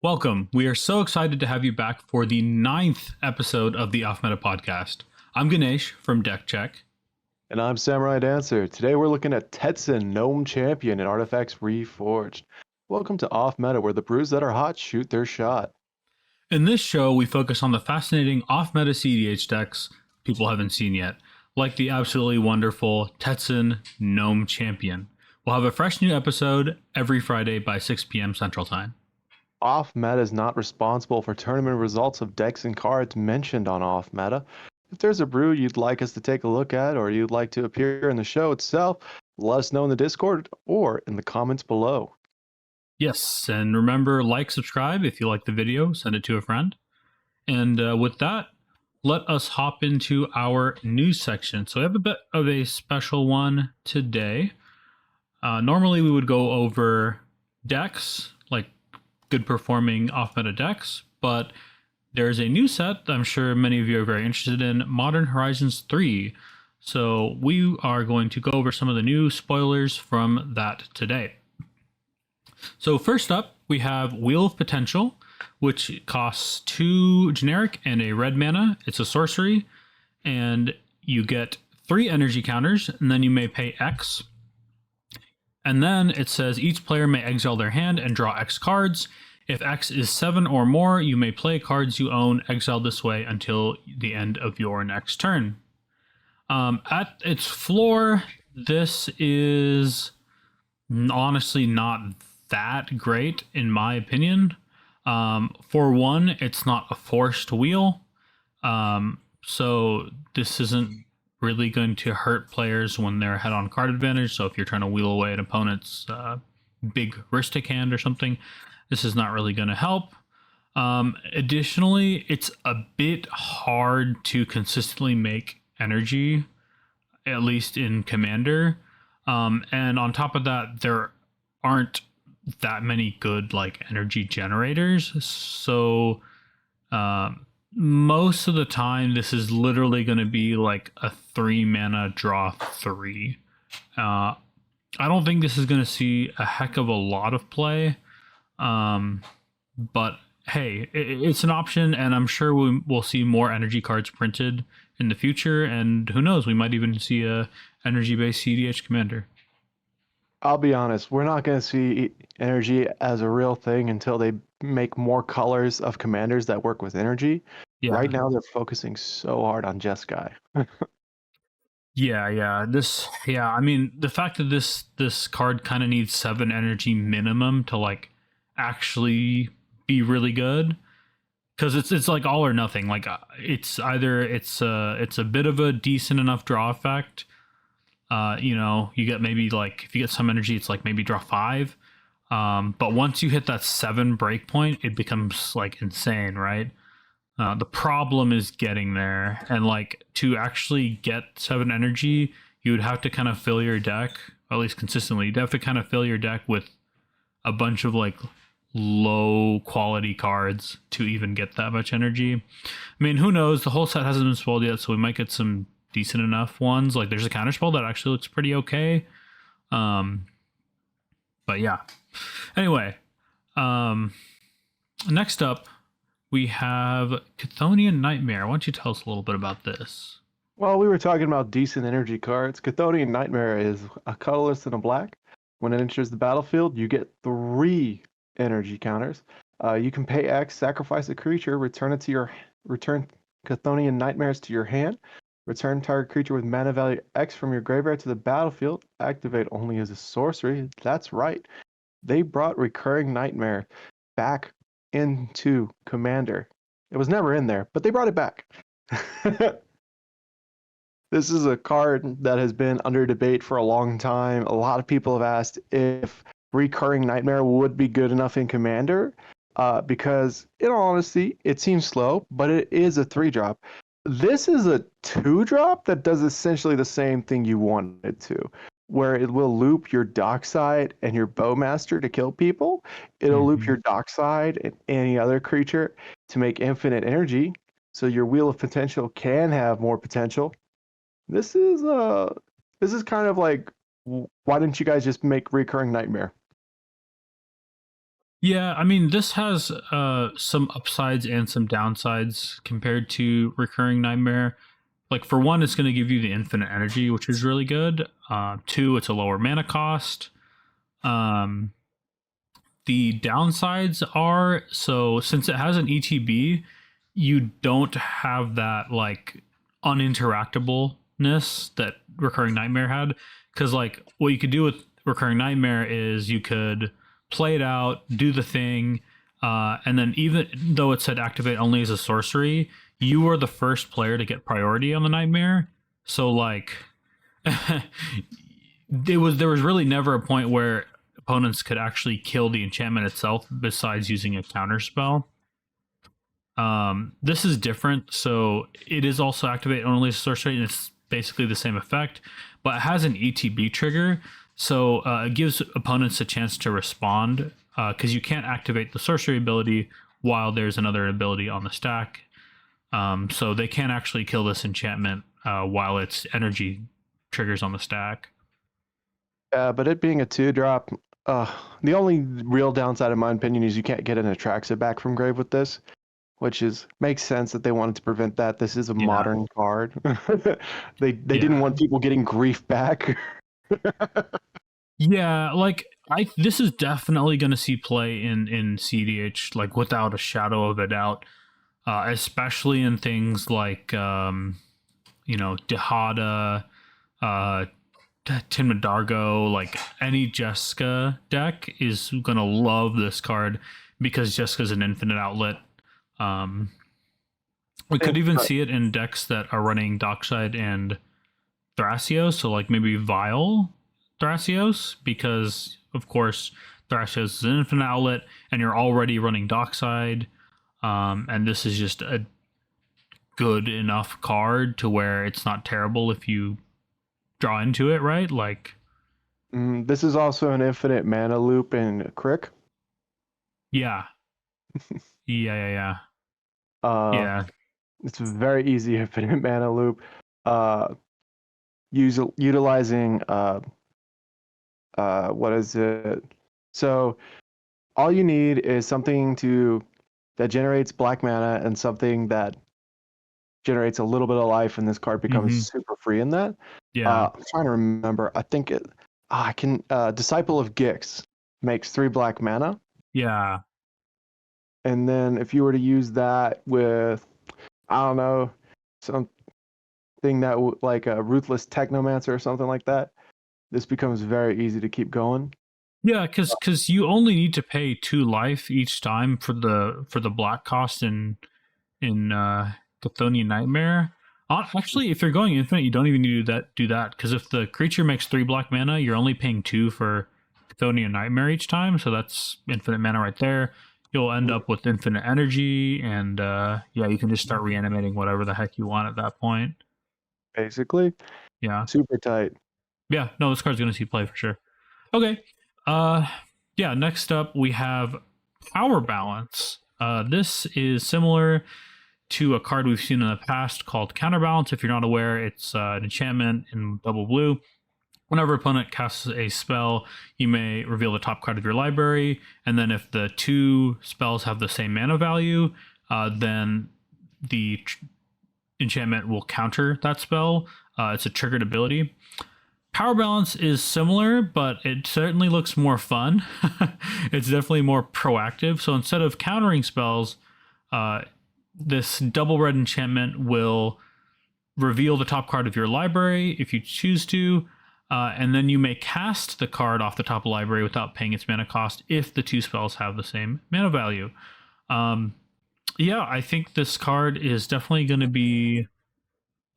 Welcome. We are so excited to have you back for the 9th episode of the Off Meta podcast. I'm Ganesh from Deck Check. And I'm Samurai Dancer. Today we're looking at Tetzin, Gnome Champion, and Artifacts Reforged. Welcome to Off Meta, where the brews that are hot shoot their shot. In this show, we focus on the fascinating off-meta cEDH decks people haven't seen yet, like the absolutely wonderful Tetzin Gnome Champion. We'll have a fresh new episode every Friday by 6 p.m. Central Time. Off Meta is not responsible for tournament results of decks and cards mentioned on Off Meta. If there's a brew you'd like us to take a look at, or you'd like to appear in the show itself, let us know in the Discord or in the comments below. Yes, and remember, like, subscribe if you like the video, send it to a friend. And with that, let us hop into our news section. So we have a bit of a special one today. Normally we would go over decks, like good performing off-meta decks, but there's a new set I'm sure many of you are very interested in, Modern Horizons 3. So we are going to go over some of the new spoilers from that today. So first up, we have Wheel of Potential, which costs 2 generic and a red mana. It's a sorcery, and you get 3 energy counters, and then you may pay X. And then it says each player may exile their hand and draw X cards. If X is 7 or more, you may play cards you own exiled this way until the end of your next turn. At its floor, this is honestly not that great in my opinion. For one, it's not a forced wheel, so this isn't really going to hurt players when they're ahead on card advantage. So if you're trying to wheel away an opponent's big Ristic hand or something, this is not really going to help. Additionally, it's a bit hard to consistently make energy, at least in Commander. And on top of that, there aren't that many good like energy generators. So most of the time, this is literally going to be like a 3 mana draw 3. I don't think this is going to see a heck of a lot of play. But hey, it's an option, and I'm sure we'll see more energy cards printed in the future, and who knows, we might even see a energy-based cEDH commander. I'll be honest, we're not going to see energy as a real thing until they make more colors of commanders that work with energy. Yeah. Right now, they're focusing so hard on Jeskai. Yeah. I mean, the fact that this card kind of needs 7 energy minimum to like actually be really good, because it's like all or nothing. Like it's either it's a bit of a decent enough draw effect. You get maybe like if you get some energy, it's like maybe draw 5. But once you hit that 7 breakpoint, it becomes like insane, right? The problem is getting there, and like to actually get 7 energy, you would have to kind of fill your deck, or at least consistently. You'd have to kind of fill your deck with a bunch of like low quality cards to even get that much energy. I mean, who knows? The whole set hasn't been spoiled yet, so we might get some decent enough ones. Like there's a counterspell that actually looks pretty okay. But yeah. Anyway, next up we have Chthonian Nightmare. Why don't you tell us a little bit about this? Well, we were talking about decent energy cards. Chthonian Nightmare is a colorless and a black. When it enters the battlefield, you get 3 energy counters. You can pay X, sacrifice a creature, return Chthonian Nightmares to your hand, return target creature with mana value X from your graveyard to the battlefield, activate only as a sorcery. That's right. They brought Recurring Nightmare back into Commander. It was never in there, but they brought it back. This is a card that has been under debate for a long time. A lot of people have asked if Recurring Nightmare would be good enough in Commander, because in all honesty, it seems slow, but it is a 3-drop. This is a 2-drop that does essentially the same thing you want it to, where it will loop your Dockside and your Bowmaster to kill people. It'll loop your Dockside and any other creature to make infinite energy, so your Wheel of Potential can have more potential. This is kind of like, why didn't you guys just make Recurring Nightmare? Yeah, I mean, this has some upsides and some downsides compared to Recurring Nightmare. Like, for one, it's going to give you the infinite energy, which is really good. Two, it's a lower mana cost. Um, the downsides are, so since it has an ETB, you don't have that like uninteractableness that Recurring Nightmare had. Because like what you could do with Recurring Nightmare is you could play it out, do the thing, and then even though it said activate only as a sorcery, you were the first player to get priority on the Nightmare. So like there was really never a point where opponents could actually kill the enchantment itself besides using a counter spell. This is different, so it is also activate only as a sorcery, and it's basically the same effect, but it has an ETB trigger, so it gives opponents a chance to respond, because you can't activate the sorcery ability while there's another ability on the stack. So they can't actually kill this enchantment while its energy triggers on the stack. But it being a 2-drop, the only real downside, in my opinion, is you can't get an Atraxa back from grave with this, which makes sense that they wanted to prevent that. This is a modern card. They didn't want people getting grief back. Yeah, like this is definitely going to see play in cEDH, like without a shadow of a doubt, especially in things like Dihada, Tinmadargo, like any Jessica deck is gonna love this card because Jessica's an infinite outlet. We could even see it in decks that are running Dockside and Thrasios, so like maybe Vile Thrasios, because of course Thrasios is an infinite outlet and you're already running Dockside, and this is just a good enough card to where it's not terrible if you draw into it, right? Like, this is also an infinite mana loop in Crick. Yeah. Yeah. It's a very easy infinite mana loop. Utilizing what is it? So all you need is something that generates black mana and something that generates a little bit of life, and this card becomes super free in that. Yeah. I'm trying to remember. I think I can. Disciple of Gix makes 3 black mana. Yeah. And then if you were to use that with, I don't know, something that like a Ruthless Technomancer or something like that, this becomes very easy to keep going. Yeah, because you only need to pay 2 life each time for the black cost in Chthonian Nightmare. Actually, if you're going infinite, you don't even need to do that because if the creature makes 3 black mana, you're only paying 2 for Chthonian Nightmare each time, so that's infinite mana right there. You'll end up with infinite energy, and you can just start reanimating whatever the heck you want at that point. Basically. Yeah. Super tight. Yeah, no, this card's going to see play for sure. Okay. Next up we have Power Balance. This is similar to a card we've seen in the past called Counterbalance. If you're not aware, it's an enchantment in double blue. Whenever opponent casts a spell, you may reveal the top card of your library, and then if the 2 spells have the same mana value, then the enchantment will counter that spell. It's a triggered ability. Power Balance is similar, but it certainly looks more fun. It's definitely more proactive. So instead of countering spells, this double red enchantment will reveal the top card of your library if you choose to, and then you may cast the card off the top of the library without paying its mana cost if the 2 spells have the same mana value. I think this card is definitely going to be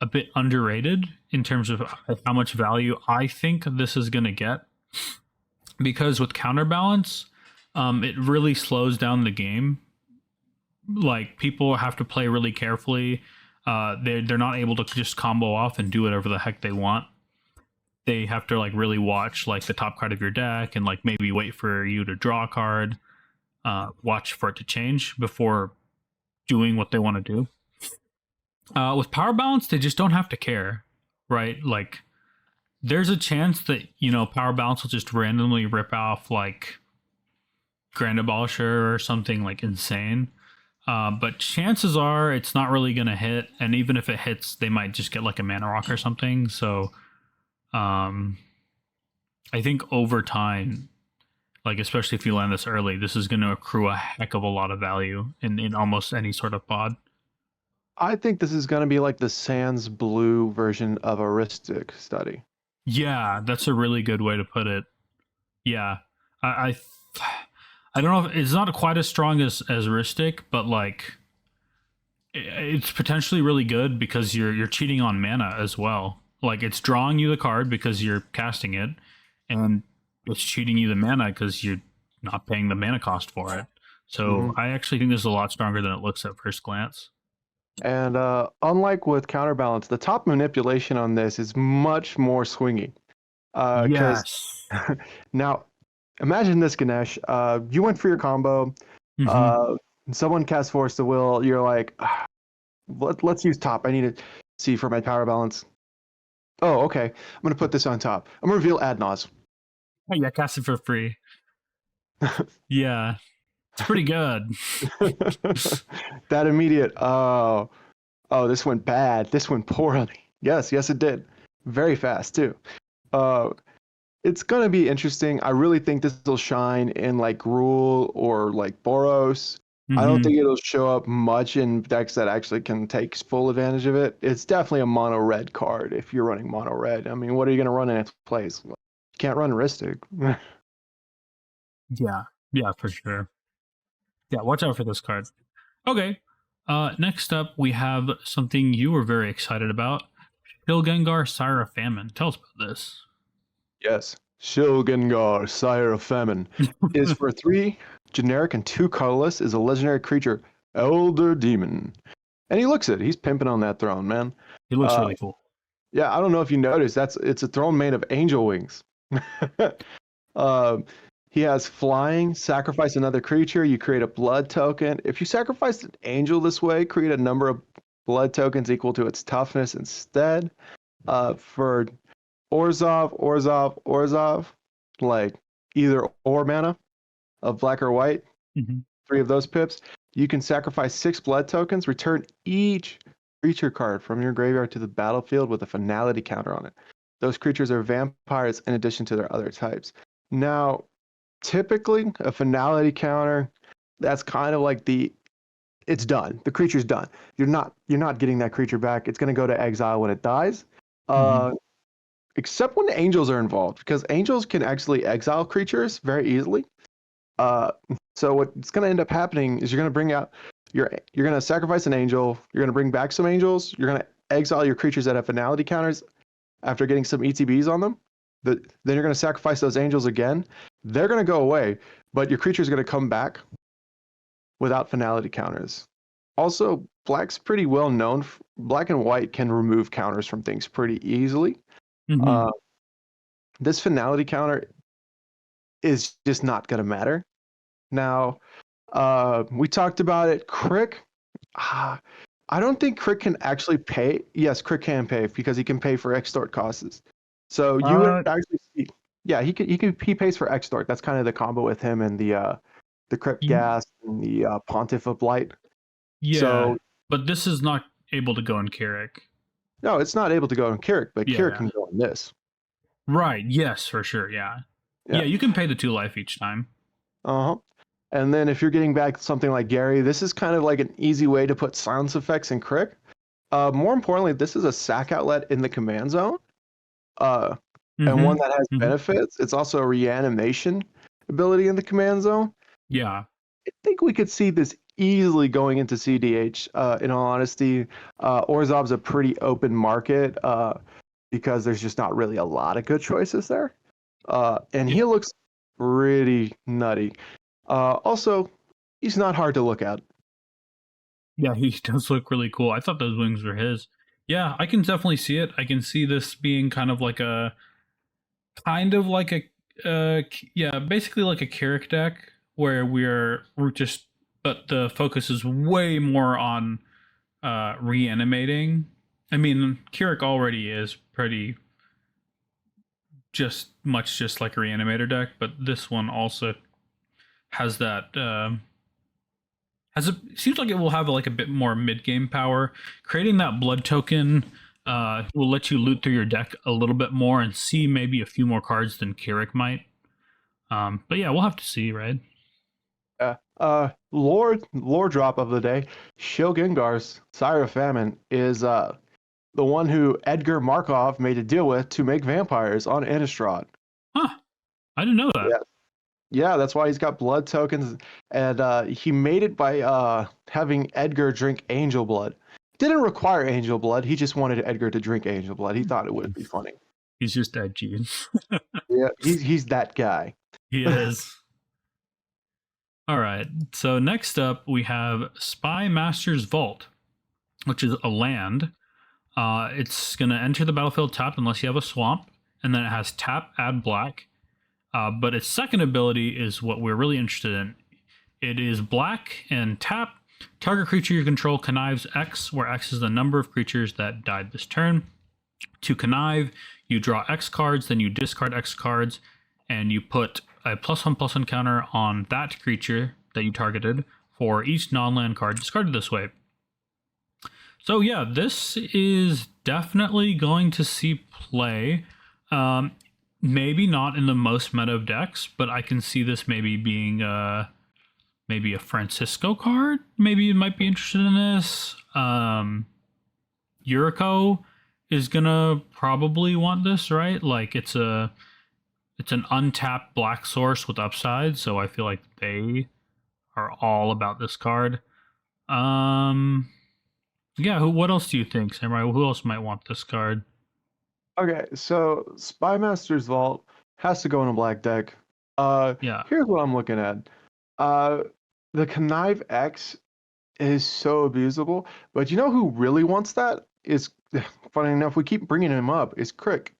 a bit underrated in terms of how much value I think this is going to get. Because with Counterbalance, it really slows down the game. Like, people have to play really carefully. They're not able to just combo off and do whatever the heck they want. They have to like really watch like the top card of your deck and like maybe wait for you to draw a card, watch for it to change before doing what they want to do. With Power Balance, they just don't have to care, right? Like, there's a chance that Power Balance will just randomly rip off like Grand Abolisher or something like insane. But chances are it's not really going to hit, and even if it hits, they might just get like a Mana Rock or something. So I think over time, like especially if you land this early, this is going to accrue a heck of a lot of value in almost any sort of pod. I think this is going to be like the Sans Blue version of a Ristic study. Yeah, that's a really good way to put it. Yeah, I, I don't know if it's not quite as strong as Ristic, but like it's potentially really good because you're cheating on mana as well. Like it's drawing you the card because you're casting it, and it's cheating you the mana because you're not paying the mana cost for it. So I actually think this is a lot stronger than it looks at first glance. And unlike with Counterbalance, the top manipulation on this is much more swingy. Yes. Now, imagine this, Ganesh. You went for your combo. Someone casts Force the Will. You're like, let's use top. I need to see for my power balance. Oh, okay. I'm going to put this on top. I'm going to reveal Adnos. Hey, yeah, cast it for free. Yeah. It's pretty good. That immediate, oh, this went bad. This went poorly. Yes, it did. Very fast, too. It's going to be interesting. I really think this will shine in like Gruul or like Boros. I don't think it'll show up much in decks that actually can take full advantage of it. It's definitely a mono red card if you're running mono red. I mean, what are you going to run in its place? You can't run Ristic. Yeah, for sure. Yeah, watch out for this card. Okay. Next up, we have something you were very excited about. Shilgengar, Sire of Famine. Tell us about this. Yes. Shilgengar, Sire of Famine, is for 3 generic and 2 colorless, is a legendary creature, Elder Demon. And he looks it. He's pimping on that throne, man. He looks really cool. Yeah, I don't know if you noticed, it's a throne made of angel wings. He has flying, sacrifice another creature, you create a blood token. If you sacrifice an angel this way, create a number of blood tokens equal to its toughness instead. For Orzhov, like either or mana of black or white, 3 of those pips, you can sacrifice 6 blood tokens, return each creature card from your graveyard to the battlefield with a finality counter on it. Those creatures are vampires in addition to their other types. Now, typically, a finality counter, that's kind of like it's done. The creature's done. You're not getting that creature back. It's going to go to exile when it dies. Except when angels are involved, because angels can actually exile creatures very easily. So what's going to end up happening is you're going to bring out you're going to sacrifice an angel. You're going to bring back some angels. You're going to exile your creatures that have finality counters after getting some ETBs on them. Then you're going to sacrifice those angels again. They're going to go away, but your creature is going to come back without finality counters. Also, black's pretty well known. Black and white can remove counters from things pretty easily. This finality counter is just not going to matter. Now, we talked about it. Crick, I don't think Crick can actually pay. Yes, Crick can pay because he can pay for extort costs. So you would actually see, yeah, he pays for extort. That's kind of the combo with him and the Crypt Gas and the Pontiff of Blight. Yeah, so, but this is not able to go in Carrick. No, it's not able to go in Carrick, but Carrick can go in this. Right, yes, for sure, yeah, you can pay the 2 life each time. And then if you're getting back something like Gary, this is kind of like an easy way to put silence effects in Crick. More importantly, this is a sack outlet in the command zone. And one that has benefits. It's also a reanimation ability in the command zone. Yeah. I think we could see this easily going into cEDH, in all honesty. Orzhov's a pretty open market because there's just not really a lot of good choices there. And he looks pretty nutty. Also, he's not hard to look at. Yeah, he does look really cool. I thought those wings were his. Yeah, I can definitely see it. I can see this being kind of like a basically like a Carrick deck where we're just, but the focus is way more on reanimating. I mean, Carrick already is pretty just like a reanimator deck, but this one also has that seems like it will have like a bit more mid game power. Creating that blood token will let you loot through your deck a little bit more and see maybe a few more cards than Kirik might. But yeah, we'll have to see, right? Yeah. Lore drop of the day. Shilgengar's Sire of Famine is the one who Edgar Markov made a deal with to make vampires on Innistrad. Huh. I didn't know that. Yeah. Yeah, that's why he's got blood tokens, and he made it by having Edgar drink angel blood. Didn't require angel blood. He just wanted Edgar to drink angel blood. He thought it would be funny. He's just edgy. Yeah, he's that guy. He is. All right. So next up, we have Spy Master's Vault, which is a land. It's going to enter the battlefield tapped unless you have a swamp, and then it has tap, add black. But its second ability is what we're really interested in. It is black and tap. Target creature you control connives X, where X is the number of creatures that died this turn. To connive, you draw X cards, then you discard X cards, and you put a +1/+1 counter on that creature that you targeted for each non-land card discarded this way. So yeah, this is definitely going to see play. Maybe not in the most meta of decks, but I can see this maybe being maybe a Francisco card. Maybe you might be interested in this. Yuriko is gonna probably want this, right? Like it's an untapped black source with upside, so I feel like they are all about this card. Yeah, what else do you think, Samurai? Who else might want this card? Okay, so Spymaster's Vault has to go in a black deck. Yeah. Here's what I'm looking at. The Connive X is so abusable, but you know who really wants that? Is funny enough, we keep bringing him up. Is Crick.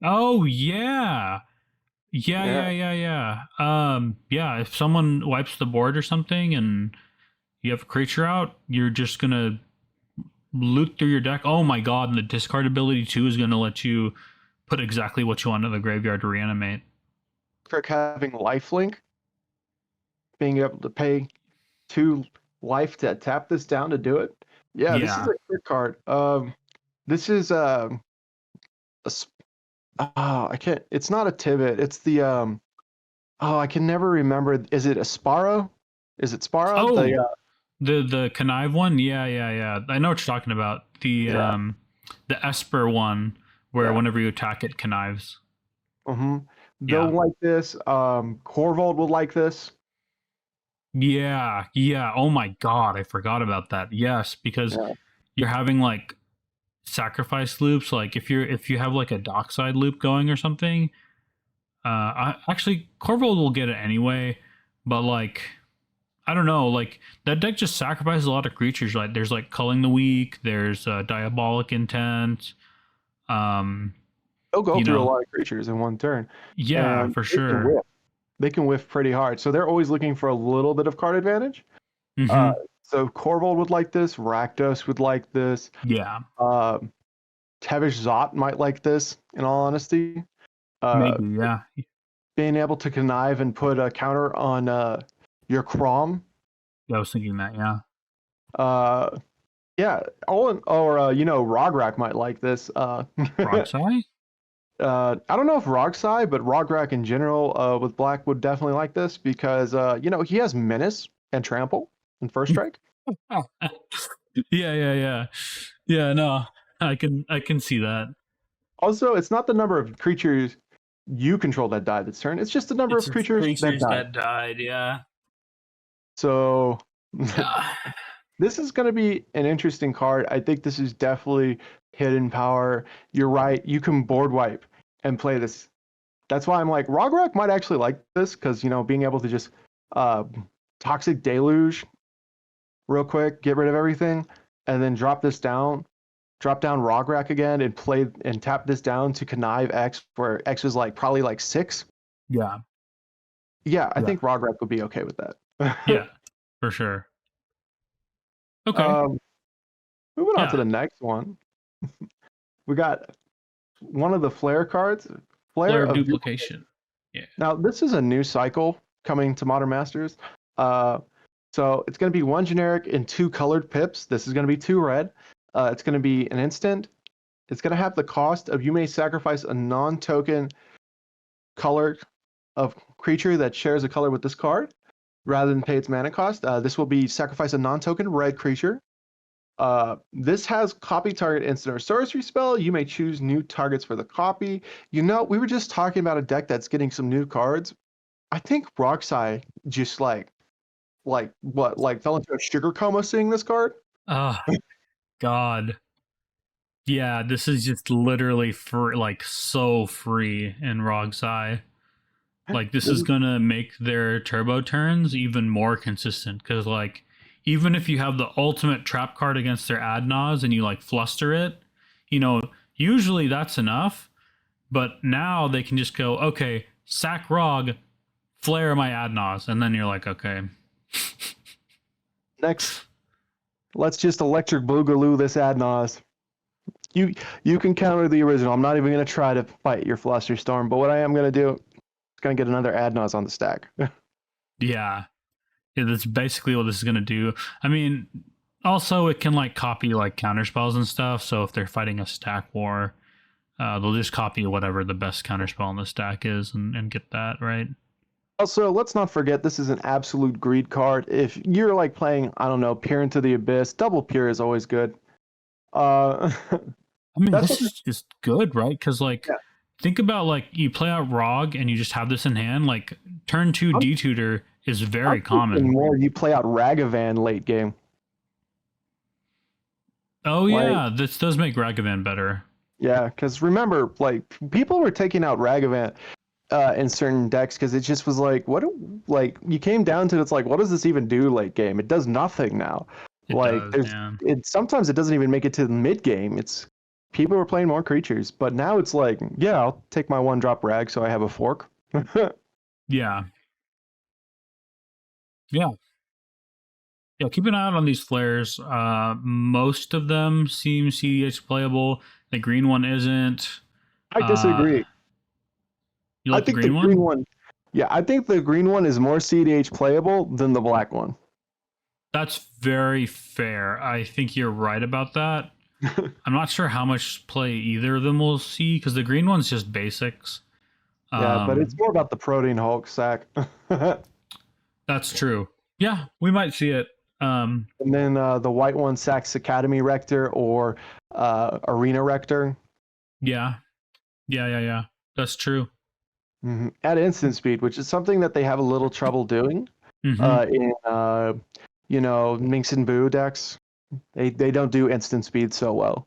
Oh yeah. Yeah. Yeah, if someone wipes the board or something and you have a creature out, you're just gonna loot through your deck. Oh my god, and the discard ability too is gonna let you put exactly what you want in the graveyard to reanimate. Crick having lifelink, being able to pay 2 life to tap this down to do it. Yeah, this is a Crick card. This is I can't. It's not a Tivit. It's the I can never remember. Is it a Sparrow? Is it Sparrow? Oh, the connive one. Yeah. I know what you're talking about. The Esper one, where whenever you attack it, connives. They'll like this. Corvold will like this. Yeah. Oh my god, I forgot about that. Yes, because you're having like sacrifice loops. Like if you have like a dockside loop going or something. Actually, Corvold will get it anyway, but like, I don't know, like that deck just sacrifices a lot of creatures. Like there's like Culling the Weak, there's Diabolic Intent. They'll go through a lot of creatures in one turn. Yeah, for sure. They can whiff pretty hard. So they're always looking for a little bit of card advantage. So Corvold would like this. Rakdos would like this. Yeah. Tevish Zot might like this, in all honesty. Maybe, yeah. Being able to connive and put a counter on your Crom. Yeah, I was thinking that, yeah. Yeah, Rograk might like this. Rogsai? I don't know if Rogsai, but Rograk in general with black would definitely like this because he has Menace and Trample and First Strike. Yeah. Yeah, no, I can see that. Also, it's not the number of creatures you control that died this turn. It's just the number of creatures that died. Yeah. So this is going to be an interesting card. I think this is definitely hidden power. You're right. You can board wipe and play this. That's why I'm like, Rograk might actually like this because, being able to just Toxic Deluge real quick, get rid of everything, and then drop down Rograk again and play and tap this down to connive X, where X is like probably like 6. Yeah. Yeah, I think Rograk would be okay with that. Yeah, for sure. Okay. Moving on to the next one. We got one of the Flare cards. Flare of Duplication. Yeah. Now, this is a new cycle coming to Modern Masters. So it's going to be 1 generic and 2 colored pips. This is going to be 2 red. It's going to be an instant. It's going to have the cost of you may sacrifice a non-token color of creature that shares a color with this card rather than pay its mana cost. This will be sacrifice a non-token red creature. This has copy target instant or sorcery spell. You may choose new targets for the copy. We were just talking about a deck that's getting some new cards. I think Roxai just like fell into a sugar coma seeing this card. Oh, God. Yeah, this is just literally so free in Roxai. Like, this is gonna make their turbo turns even more consistent, because even if you have the ultimate trap card against their Adnaz and you fluster it, usually that's enough. But now they can just go, okay, sack Rog, flare my Adnaz, and then you're like, okay. Next, let's just electric boogaloo this Adnaz. You can counter the original. I'm not even going to try to fight your Flusterstorm, but what I am going to do is going to get another Adnaz on the stack. Yeah, that's basically what this is going to do. I mean, also it can copy counterspells and stuff, so if they're fighting a stack war, they'll just copy whatever the best counterspell in the stack is and get that, right? Also, let's not forget this is an absolute greed card. If you're playing, I don't know, Peer into the Abyss, double Peer is always good. I mean, this is just good, right? Because think about you play out Rog and you just have this in hand. Turn 2 D-Tutor is very common. More you play out Ragavan late game. Oh yeah, this does make Ragavan better. Yeah, because remember, people were taking out Ragavan in certain decks because it just was you came down to it's what does this even do late game? It does nothing now. Sometimes it doesn't even make it to the mid game. It's people were playing more creatures, but now it's I'll take my 1-drop Rag so I have a fork. Yeah. Keep an eye out on these flares. Most of them seem cEDH playable. The green one isn't. I disagree. You like the green one? Yeah, I think the green one is more cEDH playable than the black one. That's very fair. I think you're right about that. I'm not sure how much play either of them will see, because the green one's just basics. Yeah, but it's more about the Protein Hulk sack. That's true. Yeah, we might see it. And then the white one sacks Academy Rector or Arena Rector. Yeah. That's true. Mm-hmm. At instant speed, which is something that they have a little trouble doing in Minx and Boo decks. They don't do instant speed so well.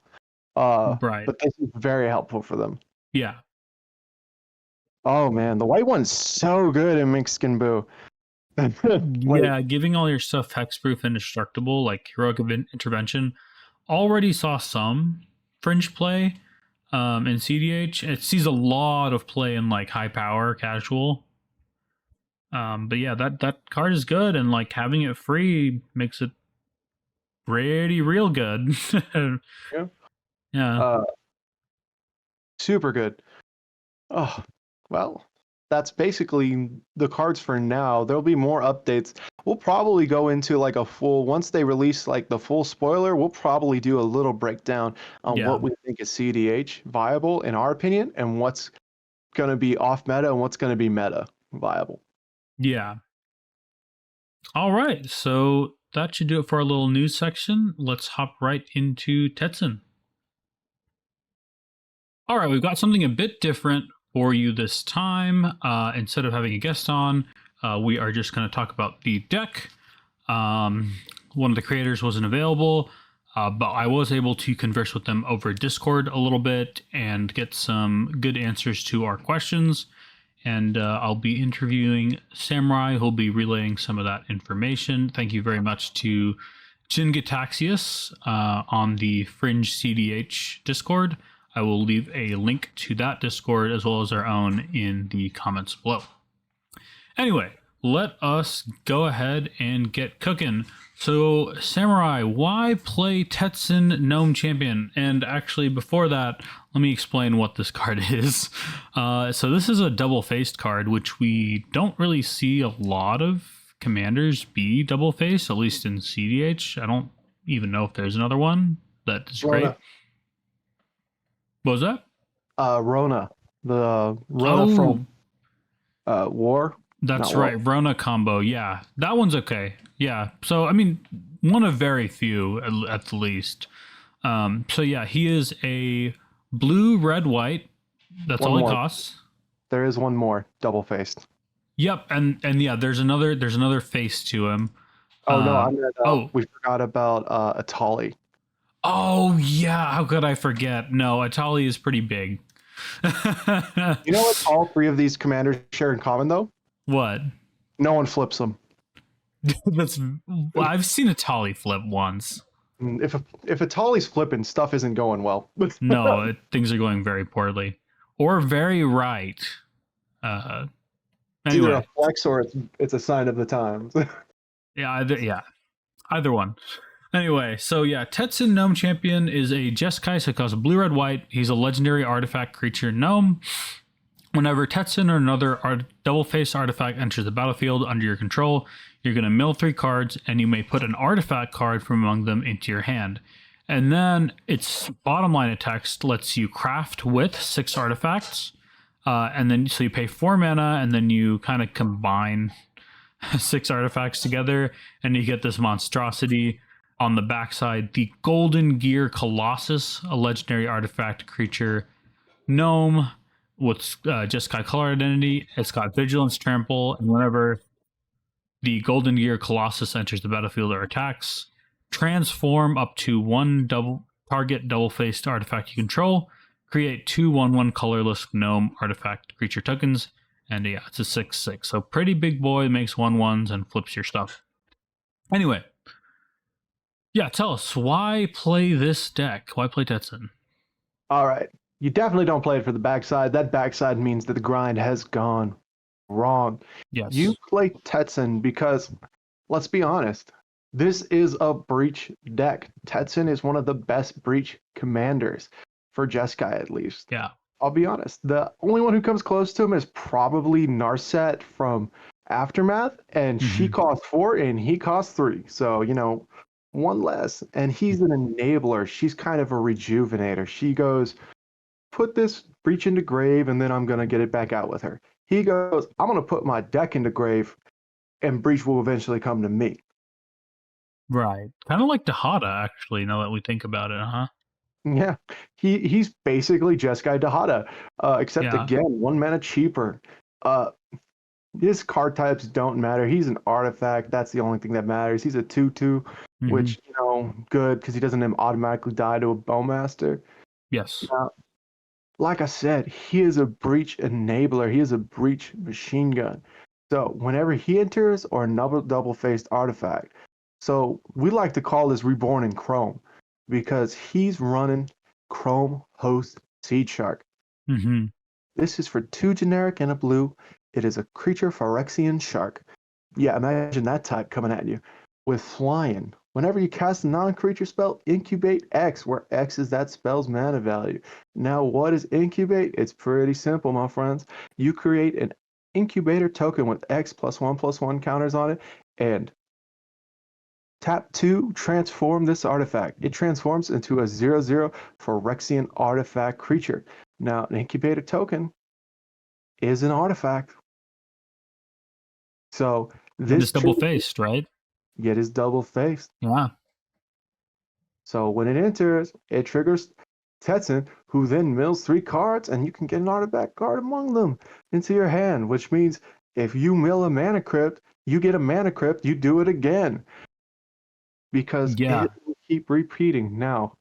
Right. But this is very helpful for them. Yeah. Oh man, the white one's so good in Minx and Boo. Yeah, giving all your stuff hexproof and indestructible, like Heroic Intervention, already saw some fringe play in cEDH. It sees a lot of play in high power casual. But yeah, that card is good, and having it free makes it pretty real good. Yeah. Super good. Oh, well, that's basically the cards for now. There'll be more updates. We'll probably go into a full, once they release the full spoiler, we'll probably do a little breakdown on what we think is cEDH viable in our opinion, and what's going to be off meta and what's going to be meta viable. Yeah. All right. So that should do it for our little news section. Let's hop right into Tetzin. All right. We've got something a bit different for you this time. Instead of having a guest on, we are just going to talk about the deck. One of the creators wasn't available, but I was able to converse with them over Discord a little bit and get some good answers to our questions. And I'll be interviewing Samurai, who'll be relaying some of that information. Thank you very much to Jin-Gitaxias on the Fringe cEDH Discord. I will leave a link to that Discord as well as our own in the comments below. Anyway, let us go ahead and get cooking. So, Samurai, why play Tetzin Gnome Champion? And actually, before that, let me explain what this card is. So, this is a double-faced card, which we don't really see a lot of commanders be double-faced, at least in cEDH. I don't even know if there's another one that's great. Rona. What was that? Rona. The Rona from War. That's Not right. War. Rona combo. Yeah. That one's okay. Yeah. So, I mean, one of very few at the least. So, yeah, he is a blue, red, white. That's One all more. he costs. There is one more double-faced. Yep. And yeah, there's another face to him. Oh, no, I meant, oh. we forgot about Atali. Oh, yeah. How could I forget? No, Atali is pretty big. You know what all three of these commanders share in common, though? What? No one flips them. I've seen Atali flip once. If Atali's flipping, stuff isn't going well. No, things are going very poorly. Or very right. It's Anyway. either a flex or it's a sign of the times. Either one. Anyway, so yeah, Tetzin Gnome Champion is a Jeskai, so it costs blue, red, white. He's a legendary artifact creature gnome. Whenever Tetzin or another double-faced artifact enters the battlefield under your control, you're going to mill 3 cards, and you may put an artifact card from among them into your hand. And then its bottom line of text lets you craft with 6 artifacts. And then so you pay 4 mana, and then you kind of combine 6 artifacts together, and you get this monstrosity. On the backside, the Golden Gear Colossus, a legendary artifact creature gnome with Jeskai color identity. It's got Vigilance, Trample, and whenever the Golden Gear Colossus enters the battlefield or attacks, transform up to 1 target double-faced artifact you control. Create 2 1/1 colorless gnome artifact creature tokens, and yeah, it's a 6/6. So pretty big boy, makes 1/1s and flips your stuff. Anyway, yeah, tell us, why play this deck? Why play Tetzin? All right. You definitely don't play it for the backside. That backside means that the grind has gone wrong. Yes. You play Tetzin because, let's be honest, this is a breach deck. Tetzin is one of the best breach commanders, for Jeskai at least. Yeah. I'll be honest. The only one who comes close to him is probably Narset from Aftermath, and she costs 4 and he costs 3. So, 1 less. And he's an enabler. She's kind of a rejuvenator. She goes, put this breach into grave, and then I'm going to get it back out with her. He goes, I'm going to put my deck into grave, and breach will eventually come to me. Right. Kind of like Dahada, actually, now that we think about it, huh? Yeah. He's basically Jeskai Dahada, except again, 1 mana cheaper. His card types don't matter. He's an artifact. That's the only thing that matters. He's a 2/2, which, good because he doesn't automatically die to a Bowmaster. Yes. Like I said, he is a breach enabler. He is a breach machine gun. So whenever he enters, or another double-faced artifact. So we like to call this Reborn in Chrome because he's running Chrome Host Seed Shark. This is for 2 generic and a blue. It is a creature Phyrexian Shark. Yeah, imagine that type coming at you. With flying. Whenever you cast a non-creature spell, incubate X, where X is that spell's mana value. Now, what is incubate? It's pretty simple, my friends. You create an incubator token with X +1/+1 counters on it, and tap 2, transform this artifact. It transforms into a 0/0 Phyrexian artifact creature. Now, an incubator token is an artifact. So this is double-faced, right? It is double-faced. Yeah. So when it enters, it triggers Tetzin, who then mills 3 cards, and you can get an artifact card among them into your hand, which means if you mill a mana crypt, you get a mana crypt, you do it again. Because it will keep repeating. Now,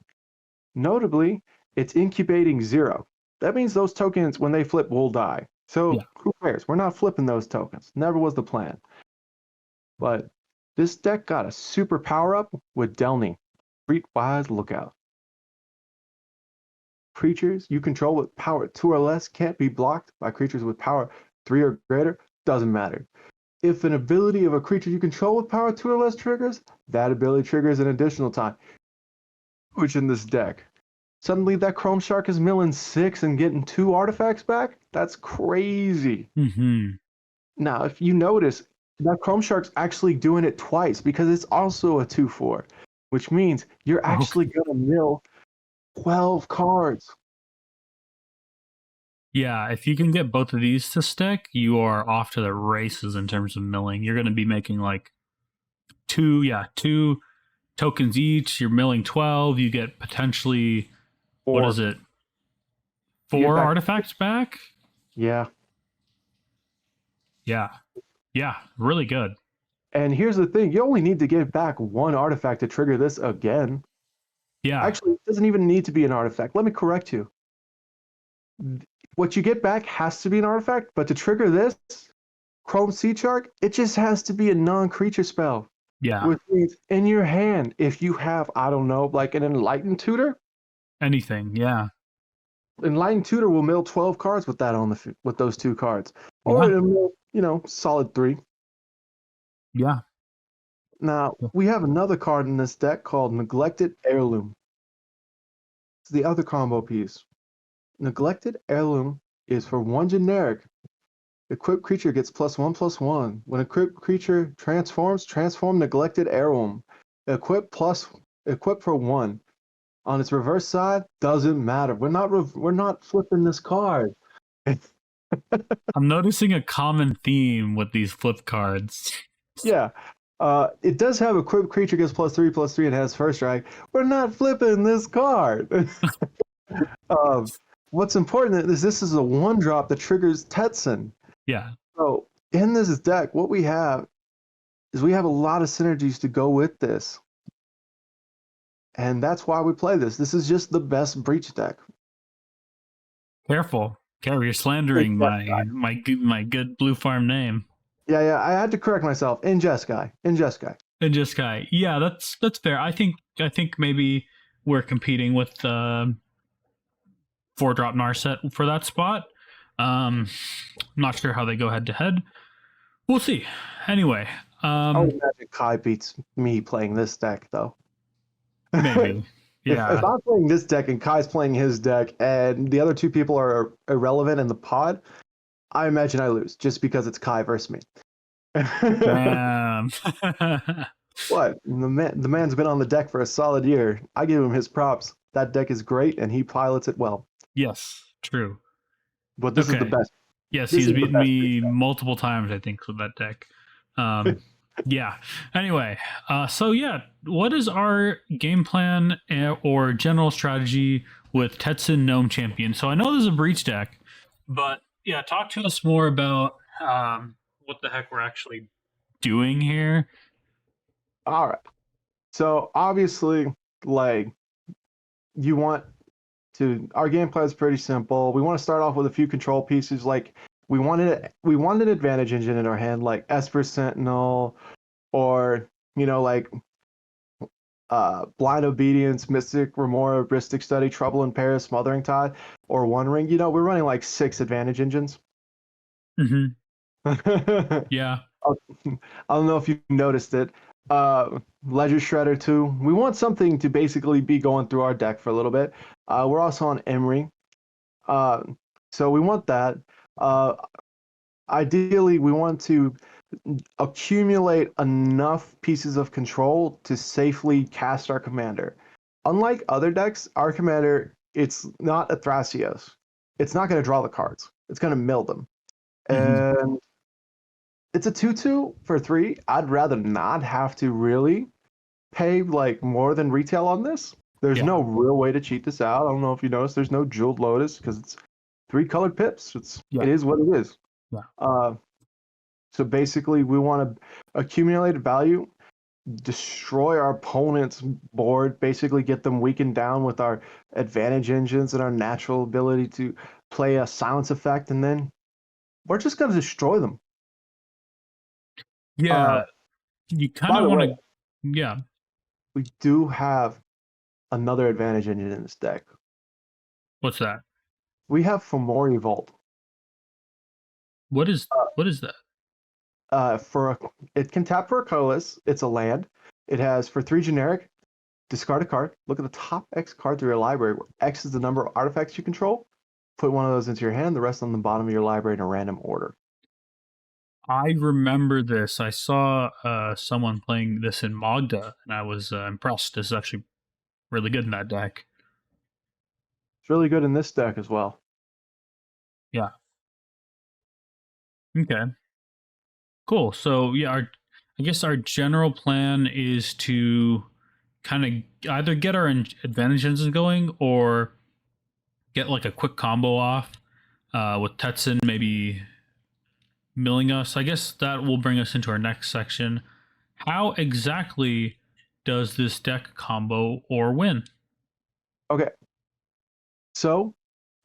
notably, it's incubating 0. That means those tokens, when they flip, will die. So who cares? We're not flipping those tokens. Never was the plan. But this deck got a super power-up with Delny. Streetwise Lookout. Creatures you control with power 2 or less can't be blocked by creatures with power 3 or greater. Doesn't matter. If an ability of a creature you control with power 2 or less triggers, that ability triggers an additional time, which in this deck. Suddenly that Chrome Shark is milling 6 and getting 2 artifacts back? That's crazy. Mm-hmm. Now, if you notice, that Chrome Shark's actually doing it twice because it's also a 2/4, which means you're actually Okay. going to mill 12 cards. Yeah, if you can get both of these to stick, you are off to the races in terms of milling. You're going to be making like two tokens each. You're milling 12. You get potentially, what Or is it? you get 4 back. artifacts back? Yeah. Yeah. Yeah, really good. And here's the thing, you only need to get back 1 artifact to trigger this again. Yeah. Actually, it doesn't even need to be an artifact. Let me correct you. What you get back has to be an artifact, but to trigger this Chrome Sea Shark, it just has to be a non-creature spell. Yeah. Which means in your hand, if you have, I don't know, like an Enlightened Tutor, Anything. Yeah. Enlightened Tutor will mill 12 cards with that on with those 2 cards. Or Yeah. it'll mill, solid 3. Yeah. Now, we have another card in this deck called Neglected Heirloom. It's the other combo piece. Neglected Heirloom is for 1 generic. Equipped creature gets +1/+1. When equipped creature transform Neglected Heirloom. Equip for 1. On its reverse side, doesn't matter. We're not flipping this card. I'm noticing a common theme with these flip cards. Yeah. It does have equipped creature gets +3/+3 and has first strike. We're not flipping this card. um, what's important is this is a 1-drop that triggers Tetzin. Yeah. So in this deck, what we have is we have a lot of synergies to go with this. And that's why we play this. This is just the best Breach deck. Careful. You're slandering my good Blue Farm name. Yeah, I had to correct myself. In Jeskai. And just guy. Yeah, that's fair. I think maybe we're competing with 4-drop Narset for that spot. I'm not sure how they go head to head. We'll see. Anyway, I would imagine Kai beats me playing this deck, though. maybe. Yeah. If I'm playing this deck and Kai's playing his deck and the other 2 people are irrelevant in the pod, I imagine I lose just because it's Kai versus me. Damn. What? The man's been on the deck for a solid year. I give him his props. That deck is great and he pilots it well. Yes, true. But this is the best. Yes, This he's is the beaten best me multiple times, I think, with that deck. Yeah. Anyway, so yeah, what is our game plan or general strategy with Tetzin Gnome Champion? So I know there's a Breach deck, but yeah, talk to us more about what the heck we're actually doing here. All right. So obviously, like, you want to. Our gameplay is pretty simple. We want to start off with a few control pieces. Like we wanted an advantage engine in our hand, like Esper Sentinel, or like Blind Obedience, Mystic Remora, Ristic Study, Trouble in Paris, Smothering Tide, or One Ring. We're running like 6 advantage engines. Mm-hmm. Yeah. I don't know if you noticed it. Ledger Shredder too. We want something to basically be going through our deck for a little bit. We're also on Emery. So we want that. Ideally, we want to accumulate enough pieces of control to safely cast our commander. Unlike other decks, our commander, it's not a Thrasios. It's not going to draw the cards. It's going to mill them. Mm-hmm. And it's a 2/2 for 3. I'd rather not have to really pay like more than retail on this. There's no real way to cheat this out. I don't know if you noticed. There's no Jeweled Lotus because it's 3 colored pips. It is what it is. Yeah. So basically, we want to accumulate value, destroy our opponent's board, basically get them weakened down with our advantage engines and our natural ability to play a silence effect, and then we're just going to destroy them. Yeah. You kind of want to. Yeah. We do have another advantage engine in this deck. What's that? We have Fomori Vault. What is that? It can tap for a colorless. It's a land. It has for 3 generic, discard a card. Look at the top X cards of your library, where X is the number of artifacts you control. Put one of those into your hand, the rest on the bottom of your library in a random order. I remember this. I saw someone playing this in Magda, and I was impressed. This is actually really good in that deck. It's really good in this deck as well. Yeah. Okay. Cool. So yeah, I guess our general plan is to kind of either get our advantage engines going or get like a quick combo off with Tetzin maybe milling us. I guess that will bring us into our next section. How exactly does this deck combo or win? Okay. So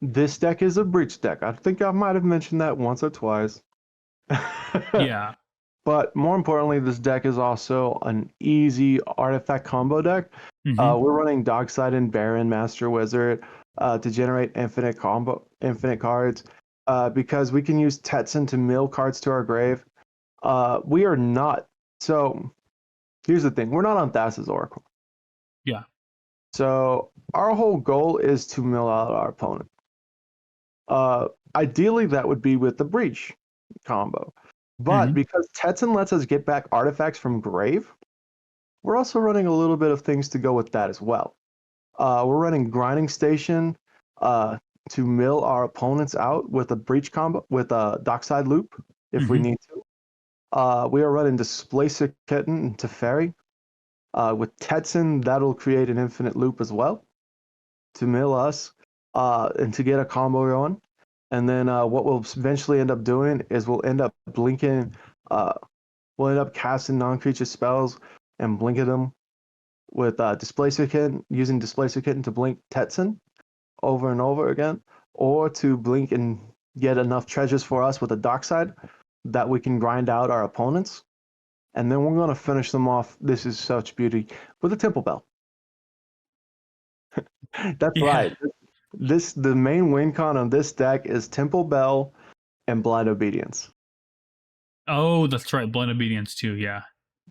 this deck is a breach deck. I think I might have mentioned that once or twice. Yeah. But more importantly, this deck is also an easy artifact combo deck. We're running Dockside and Baron, Master Wizard to generate infinite cards because we can use Tetzin to mill cards to our grave. We are not. So here's the thing: we're not on Thassa's Oracle. Yeah. So our whole goal is to mill out our opponent. Ideally, that would be with the Breach combo. But because Tetzin lets us get back artifacts from grave, we're also running a little bit of things to go with that as well. We're running Grinding Station to mill our opponents out with a Breach combo, with a Dockside Loop if we need to. We are running Displacer Kitten to Fairy. With Tetzin, that'll create an infinite loop as well to mill us and to get a combo going. And then what we'll eventually end up doing is we'll end up blinking, we'll end up casting non-creature spells and blinking them with Displacer Kitten, using Displacer Kitten to blink Tetzin over and over again, or to blink and get enough treasures for us with a Dockside that we can grind out our opponents. And then we're going to finish them off. This is such beauty with a Temple Bell. That's right. The main win con on this deck is Temple Bell and Blind Obedience. Oh, that's right. Blind Obedience too. Yeah.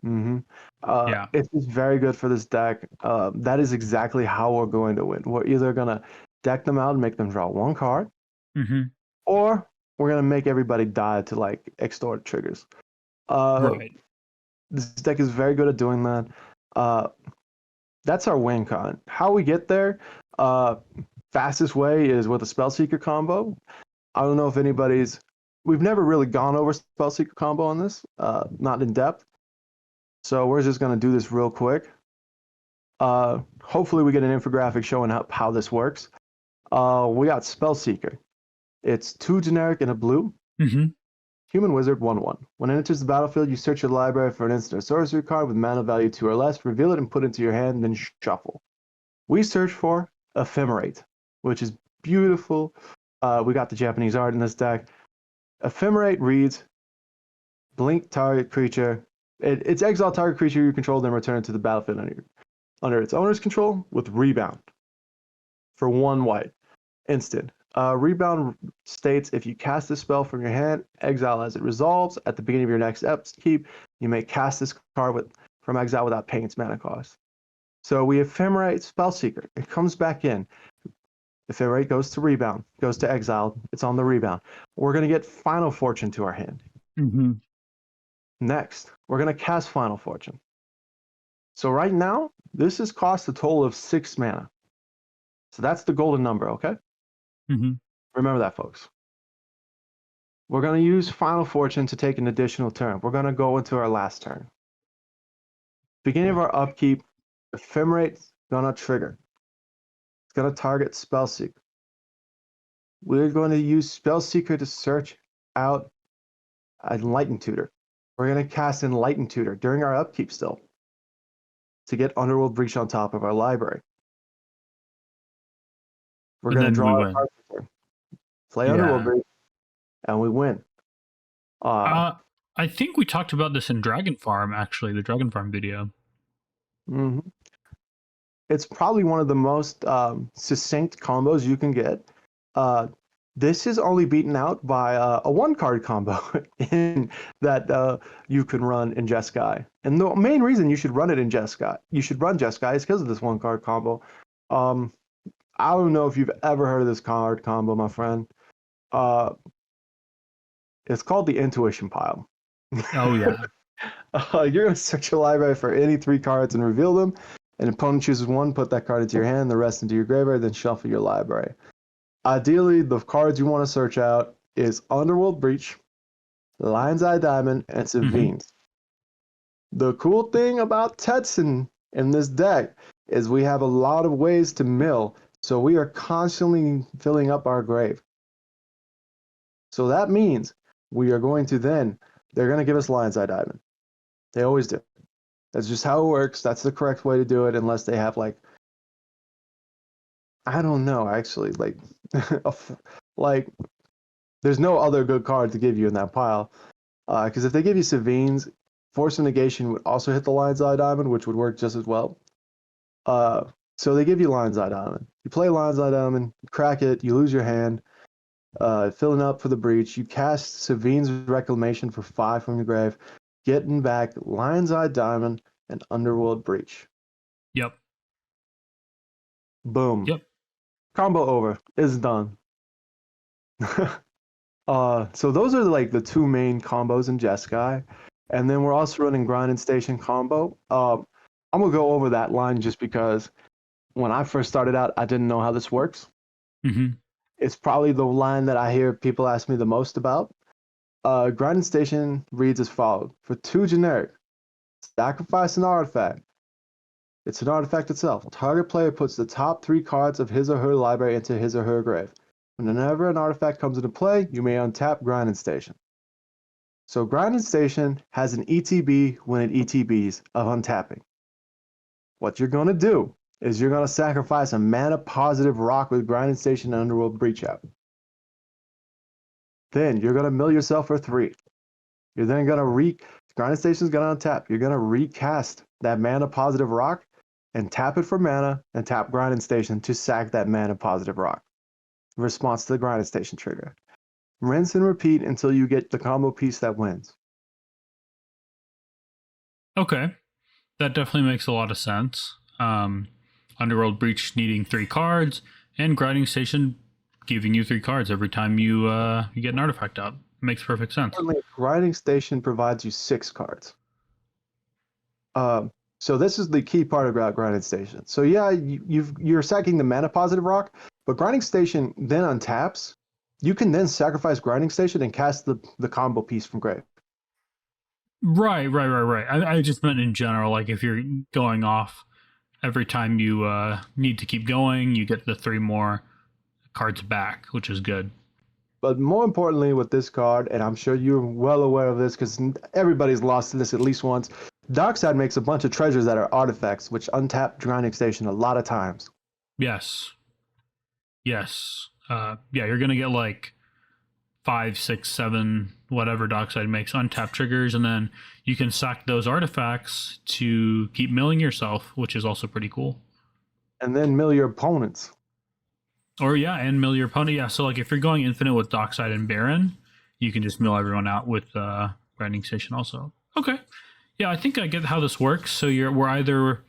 Yeah. It's just very good for this deck. That is exactly how we're going to win. We're either going to deck them out and make them draw 1 card, or we're going to make everybody die to like extort triggers. Right. This deck is very good at doing that. That's our win con. How we get there, fastest way is with a Spellseeker combo. I don't know if we've never really gone over Spellseeker combo on this, not in depth. So we're just going to do this real quick. Hopefully we get an infographic showing up how this works. We got Spellseeker. It's 2 generic and a blue. Human Wizard 1/1. When it enters the battlefield, you search your library for an instant or sorcery card with mana value 2 or less, reveal it and put it into your hand, then shuffle. We search for Ephemerate, which is beautiful. We got the Japanese art in this deck. Ephemerate reads, blink target creature. It's exile target creature you control, then return it to the battlefield under its owner's control with Rebound for 1 white. Instant. Rebound states if you cast this spell from your hand, exile as it resolves. At the beginning of your next upkeep, you may cast this card from exile without paying its mana cost. So we Ephemerate Spellseeker. It comes back in. Ephemerate goes to Rebound, goes to exile. It's on the Rebound. We're going to get Final Fortune to our hand. Next, we're going to cast Final Fortune. So right now, this has cost a total of 6 mana. So that's the golden number, okay? Remember that, folks. We're going to use Final Fortune to take an additional turn. We're going to go into our last turn. Beginning of our upkeep, Ephemerate's going to trigger. It's going to target Spellseeker. We're going to use Spellseeker to search out Enlightened Tutor. We're going to cast Enlightened Tutor during our upkeep still to get Underworld Breach on top of our library. We're going to draw a card for turn. Play Underworld Breach, and we win. I think we talked about this in Dragon Farm, actually, the Dragon Farm video. It's probably one of the most succinct combos you can get. This is only beaten out by a one card combo in that you can run in Jeskai. And the main reason you should run it in Jeskai, you should run Jeskai is because of this one card combo. Um, I don't know if you've ever heard of this card combo, my friend. Uh, it's called the Intuition Pile. Oh yeah. You're going to search your library for any 3 cards and reveal them. An opponent chooses one, put that card into your hand, the rest into your graveyard, then shuffle your library. Ideally, the cards you want to search out is Underworld Breach, Lion's Eye Diamond, and Savines. The cool thing about Tetzin in this deck is we have a lot of ways to mill, so we are constantly filling up our grave. So that means we are going to they're going to give us Lion's Eye Diamond. They always do. That's just how it works. That's the correct way to do it, unless they have I don't know, actually, there's no other good card to give you in that pile. Because if they give you Savines, Force of Negation would also hit the Lion's Eye Diamond, which would work just as well. So they give you Lion's Eye Diamond. You play Lion's Eye Diamond, you crack it, you lose your hand, filling up for the breach. You cast Savines Reclamation for 5 from your grave, getting back Lion's Eye Diamond and Underworld Breach. Yep. Boom. Yep. Combo over. It's done. So those are the 2 main combos in Jeskai. And then we're also running Grinding Station combo. I'm going to go over that line just because when I first started out, I didn't know how this works. It's probably the line that I hear people ask me the most about. Grinding Station reads as follows. For 2 generic, sacrifice an artifact. It's an artifact itself. Target player puts the top 3 cards of his or her library into his or her grave. Whenever an artifact comes into play, you may untap Grinding Station. So Grinding Station has an ETB when it ETBs of untapping. What you're going to do is you're going to sacrifice a mana positive rock with Grinding Station and Underworld Breach out. Then you're going to mill yourself for 3. You're then going to Grinding Station is going to untap. You're going to recast that mana positive rock and tap it for mana and tap Grinding Station to sack that mana positive rock. In response to the Grinding Station trigger. Rinse and repeat until you get the combo piece that wins. Okay. That definitely makes a lot of sense. Underworld Breach needing 3 cards, and Grinding Station giving you 3 cards every time you get an artifact out. Makes perfect sense. Grinding Station provides you 6 cards. So this is the key part about Grinding Station. So yeah, you're sacking the mana positive rock, but Grinding Station then untaps. You can then sacrifice Grinding Station and cast the combo piece from grave. Right. I just meant in general, if you're going off every time you need to keep going, you get the 3 more cards back, which is good. But more importantly with this card, and I'm sure you're well aware of this because everybody's lost to this at least once, Darkside makes a bunch of treasures that are artifacts, which untap Grinding Station a lot of times. Yes. Yeah, you're going to get 5, 6, 7, whatever Darkside makes, untap triggers, and then you can sack those artifacts to keep milling yourself, which is also pretty cool. And then mill your opponents. And mill your opponent. Yeah, so if you're going infinite with Dockside and Baron, you can just mill everyone out with Grinding Station also. Okay. Yeah, I think I get how this works. So we're either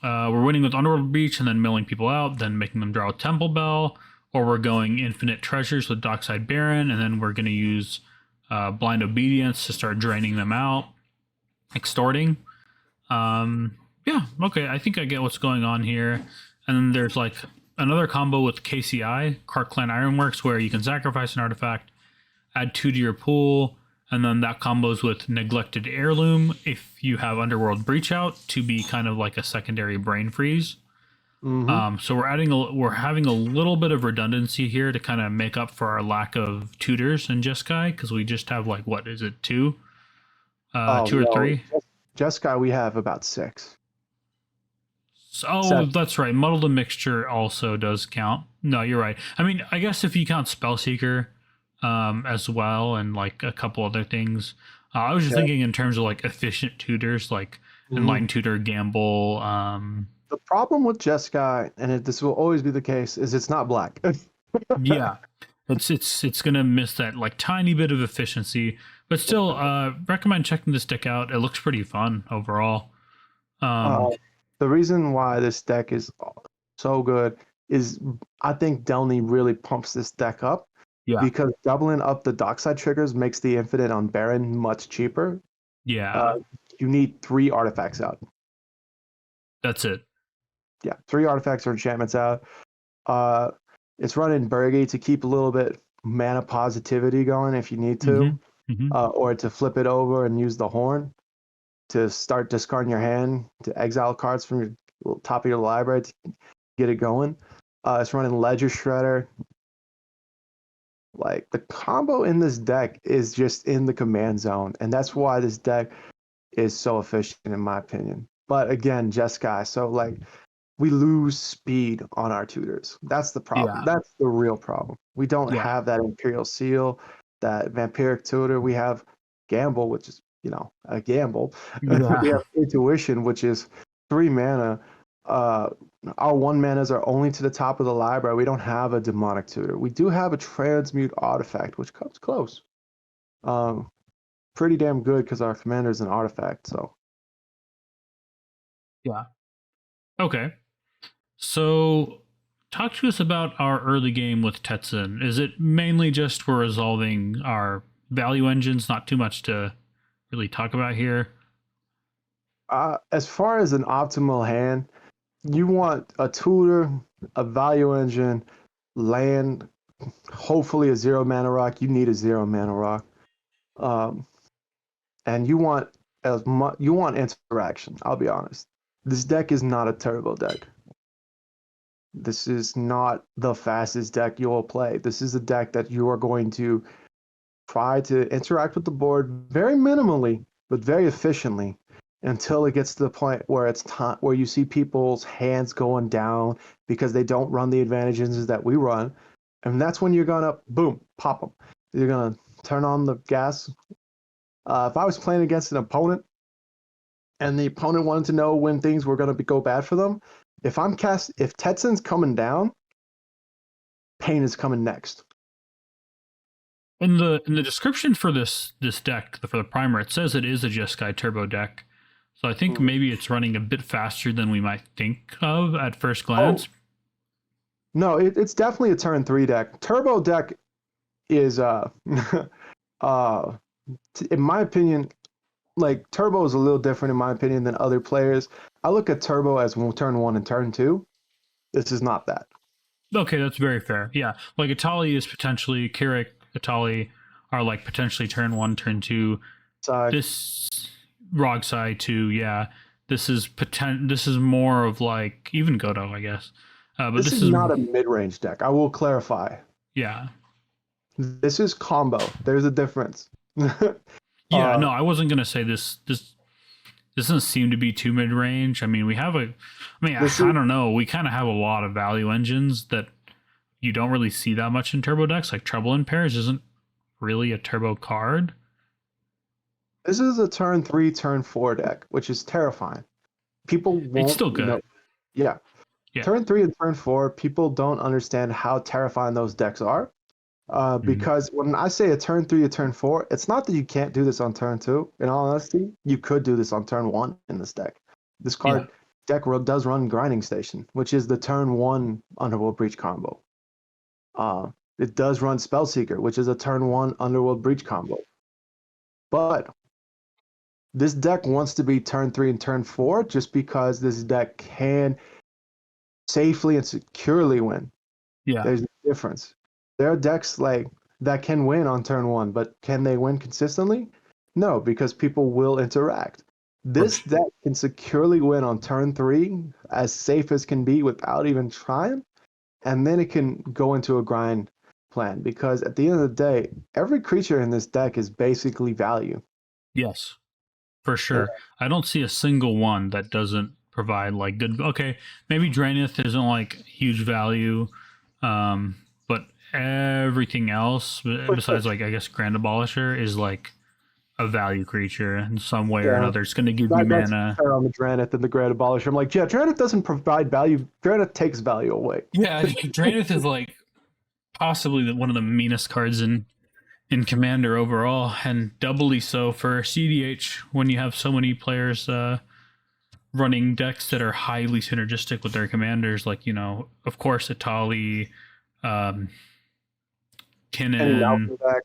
we're winning with Underworld Breach and then milling people out, then making them draw a Temple Bell, or we're going infinite treasures with Dockside Baron, and then we're going to use Blind Obedience to start draining them out, extorting. Okay, I think I get what's going on here. And then there's another combo with KCI, Kark Clan Ironworks, where you can sacrifice an artifact, add 2 to your pool, and then that combos with Neglected Heirloom if you have Underworld Breach out to be kind of like a secondary Brain Freeze. So we're having a little bit of redundancy here to kind of make up for our lack of tutors in Jeskai, because we just have 2? 2 or 3? Jeskai we have about 6. So, that's right. Muddled and Mixture also does count. No, you're right. I mean, I guess if you count Spellseeker as well, and a couple other things. I was just thinking in terms of efficient tutors, Enlightened Tutor, Gamble. The problem with Jeskai, and this will always be the case, is it's not black. Yeah. It's gonna miss that like tiny bit of efficiency, but still, recommend checking this deck out. It looks pretty fun overall. Uh, the reason why this deck is so good is I think Delny really pumps this deck up Yeah, because doubling up the dockside triggers makes the Infinite on Baron much cheaper. yeah, You need 3 artifacts out. that's it. Yeah, 3 artifacts or enchantments out. Uh, it's running Burgie to keep a little bit mana positivity going if you need to, Hmm. or to flip it over and use the horn to start discarding your hand to exile cards from your top of your library to get it going. It's running Ledger Shredder. Like the combo in this deck is just in the command zone, and that's why this deck is so efficient in my opinion. But again, Jeskai, so like we lose speed on our tutors. That's the problem. Yeah, That's the real problem. We don't yeah, have that Imperial Seal, that Vampiric Tutor. We have Gamble, which is, a gamble. We yeah. have Intuition, which is 3 mana. Uh, our 1 manas are only to the top of the library. We don't have a Demonic Tutor. We do have a Transmute Artifact, which comes close. Um, Pretty damn good because our commander is an artifact. So Yeah. Okay. So, talk to us about our early game with Tetzin. Is it mainly just for resolving our value engines? Not too much to really talk about here. as far as an optimal hand, you want a tutor, a value engine, land, hopefully a 0 mana rock. You need a 0 mana rock, um, and you want interaction. I'll be honest. This deck is not a turbo deck. This is not the fastest deck you will play. This is a deck that you are going to try to interact with the board very minimally, but very efficiently until it gets to the point where it's time where you see people's hands going down because they don't run the advantages that we run. And that's when you're gonna boom, pop them. You're gonna turn on the gas. If I was playing against an opponent and the opponent wanted to know when things were gonna go bad for them, if Tetzin's coming down, pain is coming next. In the description for this deck for the primer, it says it is a Jeskai turbo deck. So I think maybe it's running a bit faster than we might think of at first glance. No, it's definitely a turn 3 deck. Turbo deck is in my opinion, like Turbo is a little different in my opinion than other players. I look at Turbo as turn 1 and turn 2. This is not that. Okay, that's very fair. Yeah, like Atali is potentially Kirik, Atali are like potentially turn 1, turn 2. This Rogsai 2, yeah. This is more of like even Godo, I guess. But this is not a mid-range deck. I will clarify. Yeah. This is combo. There's a difference. Yeah, no, I wasn't gonna say this doesn't seem to be too mid-range. I mean, I don't know. We kind of have a lot of value engines that you don't really see that much in turbo decks. Like Trouble in Pairs isn't really a turbo card. This is a turn 3, turn 4 deck, which is terrifying. People won't. It's still good. Yeah. Turn 3 and turn 4, people don't understand how terrifying those decks are. Because when I say a turn 3, a turn 4, it's not that you can't do this on turn 2. In all honesty, you could do this on turn 1 in this deck. This deck does run Grinding Station, which is the turn 1 Underworld Breach combo. It does run Spellseeker, which is a turn 1 Underworld Breach combo. But this deck wants to be turn 3 and turn 4 just because this deck can safely and securely win. Yeah. There's a difference. There are decks like that can win on turn 1, but can they win consistently? No, because people will interact. This deck can securely win on turn 3 as safe as can be without even trying, and then it can go into a grind plan because at the end of the day, every creature in this deck is basically value. Yes, for sure. I don't see a single one that doesn't provide like good. Okay, maybe Draenith isn't like huge value, but everything else besides like I guess Grand Abolisher is like a value creature in some way or another. It's going to give you mana. On the Draenith and the Grand Abolisher, I'm like, yeah, Draenith doesn't provide value. Draenith takes value away. Yeah, Draenith is like possibly one of the meanest cards in Commander overall, and doubly so for cEDH when you have so many players running decks that are highly synergistic with their commanders, like, of course, Itali, um, Any Kinnan. Malcolm deck.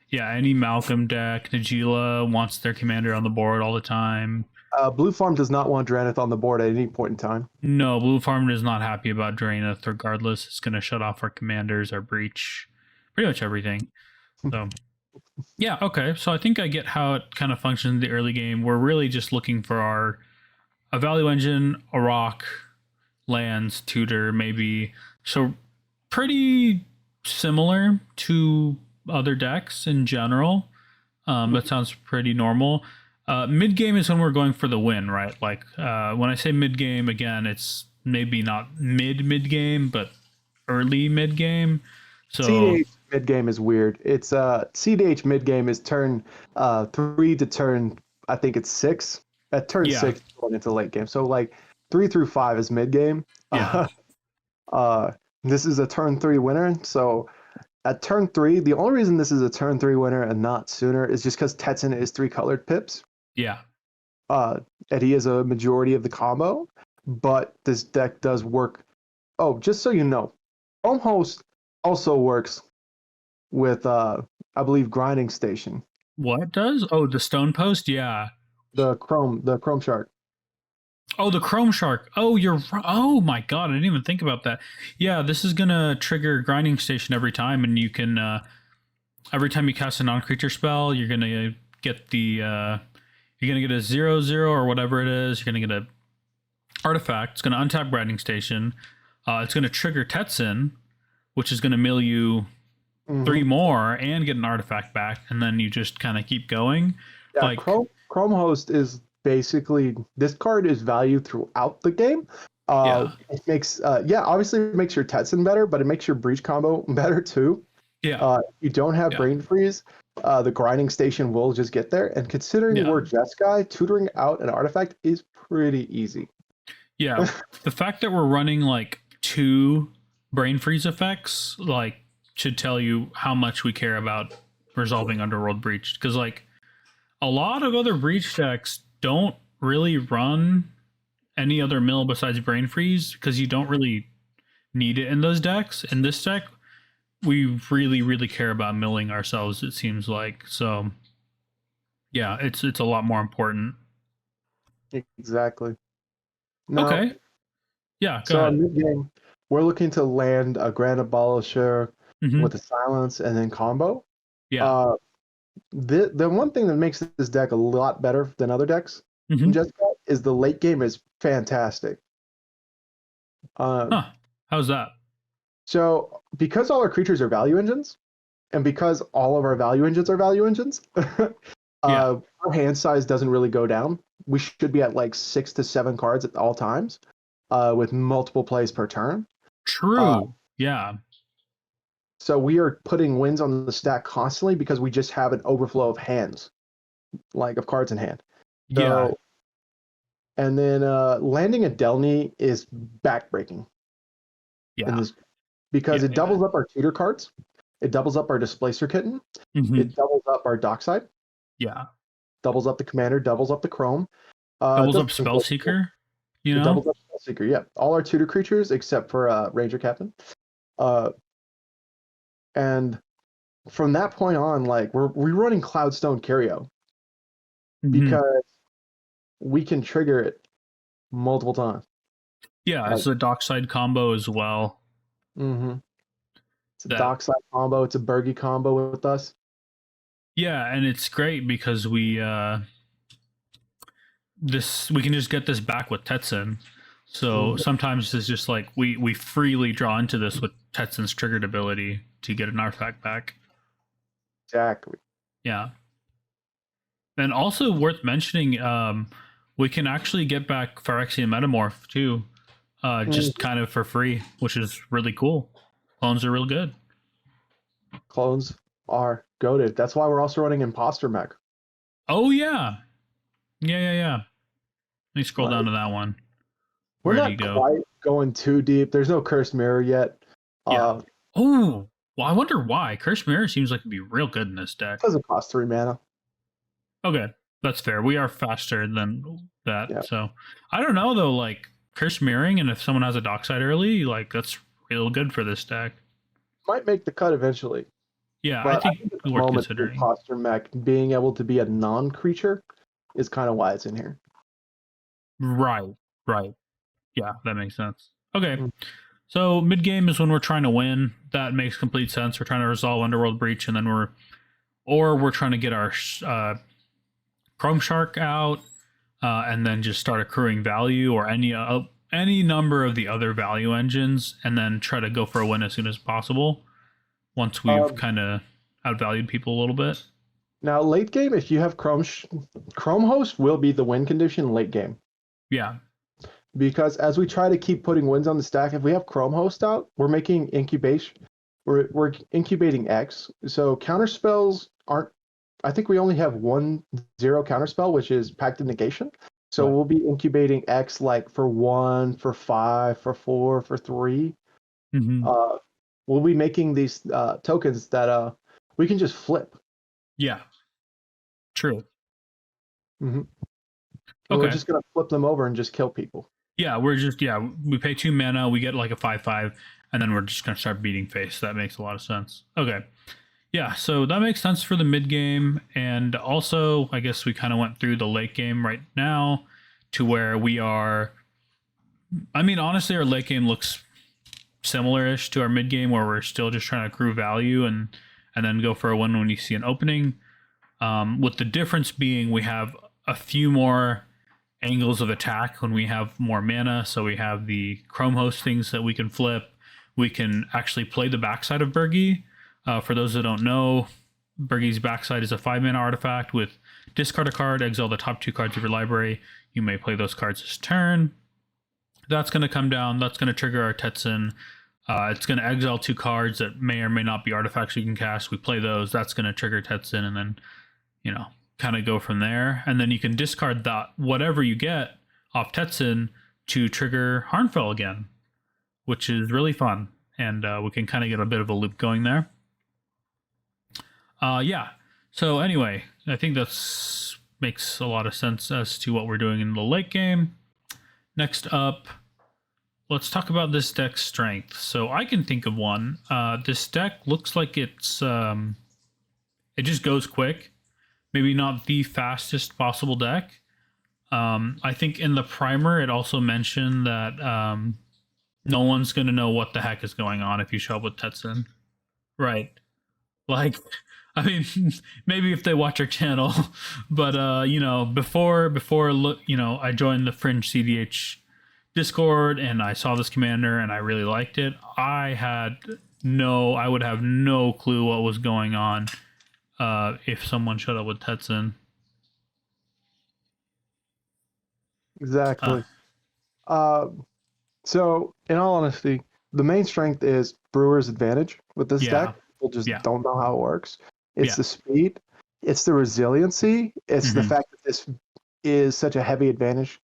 Yeah, any Malcolm deck. Najila wants their commander on the board all the time. Blue Farm does not want Dranith on the board at any point in time. No, Blue Farm is not happy about Draenith regardless. It's going to shut off our commanders, our breach, pretty much everything. So, yeah, okay. So I think I get how it kind of functions in the early game. We're really just looking for a value engine, a rock, lands, tutor, maybe. So pretty similar to other decks in general. That sounds pretty normal. Mid game is when we're going for the win, right? Like when I say mid game, again, it's maybe not mid game, but early mid game. So cEDH mid game is weird. It's cEDH mid game is turn 3 to turn, I think it's 6. At turn 6 going into late game. So like 3 through 5 is mid game. Yeah. This is a turn 3 winner. So at turn 3, the only reason this is a turn 3 winner and not sooner is just because Tetzin is 3 colored pips. Yeah. And he is a majority of the combo. But this deck does work. Oh, just so you know, Home Host also works with, I believe, Grinding Station. What does? Oh, the Stone Post? Yeah. The Chrome Shark. Oh, the Chrome Shark. Oh, you're right. Oh my god, I didn't even think about that. Yeah, this is gonna trigger Grinding Station every time, and you can every time you cast a non-creature spell, you're gonna get the you're gonna get a 0/0 or whatever it is. You're gonna get a artifact. It's gonna untap Grinding Station. It's gonna trigger Tetzin, which is gonna mill you 3 more and get an artifact back, and then you just kind of keep going. Yeah, Like Chrome Host is basically, this card is valued throughout the game. It makes obviously it makes your Tetzin better, but it makes your Breach combo better too. Yeah. You don't have Brain Freeze, the Grinding Station will just get there, and considering we're Jeskai, tutoring out an artifact is pretty easy. Yeah, the fact that we're running like 2 Brain Freeze effects like should tell you how much we care about resolving Underworld Breach, because like a lot of other Breach decks don't really run any other mill besides Brain Freeze because you don't really need it in those decks. In this deck, we really care about milling ourselves, it seems like. So yeah, it's a lot more important. Exactly. Now, okay. Yeah, go so ahead. mid-game, we're looking to land a Grand Abolisher with a Silence and then combo. Yeah. The one thing that makes this deck a lot better than other decks is the late game is fantastic. How's that? So because all our creatures are value engines, and because all of our value engines are value engines, our hand size doesn't really go down. We should be at like 6 to 7 cards at all times, with multiple plays per turn. True. Yeah. So we are putting wins on the stack constantly because we just have an overflow of hands, like of cards in hand. So, and then landing a Delny is backbreaking. Yeah. Because it doubles up our tutor cards, it doubles up our Displacer Kitten, it doubles up our Dockside. Yeah. Doubles up the Commander, doubles up the Chrome. Doubles up Spellseeker. You know? Doubles up Spellseeker, yeah. All our tutor creatures except for Ranger Captain. And from that point on, like we're rerunning Cloudstone Curio because we can trigger it multiple times. Yeah, it's a Dockside combo as well. It's a Dockside combo. It's a Bergie combo with us. Yeah, and it's great because we can just get this back with Tetzin. So sometimes it's just like we freely draw into this with Tetzin's triggered ability to get an artifact back. Exactly. Yeah. And also worth mentioning, we can actually get back Phyrexian Metamorph too, just kind of for free, which is really cool. Clones are real good. Clones are goated. That's why we're also running Imposter Mech. Oh yeah. Yeah. Let me scroll down to that one. We're not quite going too deep. There's no Cursed Mirror yet. Oh, Well, I wonder why. Curse Mirror seems like it'd be real good in this deck. Doesn't cost 3 mana. Okay, that's fair. We are faster than that, Yeah. so I don't know though. Like Curse Mirroring, and if someone has a Dockside early, like that's real good for this deck. Might make the cut eventually. Yeah, I But think at the worth moment, the considering. imposter mech being able to be a non-creature is kind of why it's in here. Right, right. Yeah, that makes sense. Okay. Mm. So mid game is when we're trying to win. That makes complete sense. We're trying to resolve Underworld Breach, and then we're trying to get our Chrome Shark out, and then just start accruing value or any number of the other value engines, and then try to go for a win as soon as possible. Once we've kind of outvalued people a little bit. Now, late game, if you have Chrome Host will be the win condition late game. Yeah. Because as we try to keep putting wins on the stack, if we have Chrome Host out, we're making incubation. We're incubating X. So counter spells aren't. I think we only have 1/0 counter spell, which is Pact of Negation. So we'll be incubating X like for 1, for 5, for 4, for 3. Mm-hmm. We'll be making these tokens that we can just flip. Yeah. True. Mm-hmm. Okay. We're just gonna flip them over and just kill people. Yeah, we pay 2 mana, we get like a 5/5, and then we're just gonna start beating face. That makes a lot of sense. Okay. Yeah, so that makes sense for the mid game, and also I guess we kind of went through the late game right now to where we are. I mean, honestly, our late game looks similar-ish to our mid game, where we're still just trying to accrue value and then go for a win when you see an opening. With the difference being we have a few more angles of attack when we have more mana. So we have the Chrome Host things that we can flip. We can actually play the backside of Birgi. For those that don't know, Birgi's backside is a 5-mana artifact with discard a card, exile the top 2 cards of your library. You may play those cards this turn. That's going to come down. That's going to trigger our Tetzin. It's going to exile 2 cards that may or may not be artifacts you can cast. We play those. That's going to trigger Tetzin, and then, kind of go from there. And then you can discard that whatever you get off Tetzin to trigger Harnfell again, which is really fun. And we can kind of get a bit of a loop going there. Yeah. So anyway, I think that's makes a lot of sense as to what we're doing in the late game. Next up, let's talk about this deck's strength. So I can think of one. This deck looks like it just goes quick. Maybe not the fastest possible deck. I think in the primer, it also mentioned that no one's going to know what the heck is going on if you show up with Tetzin. Right. Like, I mean, maybe if they watch our channel, but, before, I joined the Fringe cEDH Discord and I saw this commander and I really liked it. I would have no clue what was going on if someone showed up with Tetzin. Exactly. So, in all honesty, the main strength is Brewer's advantage with this deck. People just don't know how it works. It's the speed. It's the resiliency. It's the fact that this is such a heavy advantage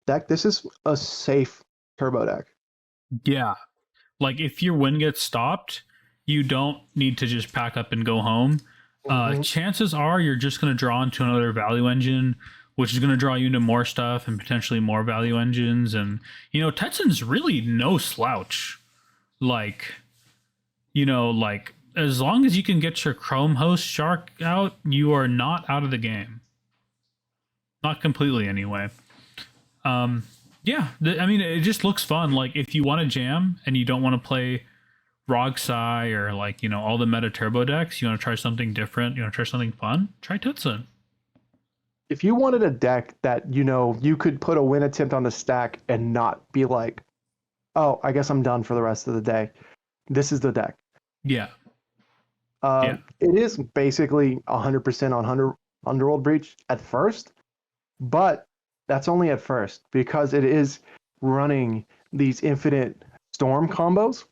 deck. This is a safe turbo deck. Yeah. Like, if your win gets stopped, you don't need to just pack up and go home. Chances are you're just going to draw into another value engine, which is going to draw you into more stuff and potentially more value engines. And, Tetzin's really no slouch. Like, as long as you can get your Chrome Host Shark out, you are not out of the game. Not completely, anyway. It just looks fun. Like, if you want to jam and you don't want to play Rogsai or, all the meta turbo decks, you want to try something different, you want to try something fun, try Tetzin. If you wanted a deck that, you could put a win attempt on the stack and not be like, oh, I guess I'm done for the rest of the day, this is the deck. Yeah. It is basically 100% on Underworld Breach at first, but that's only at first because it is running these infinite storm combos,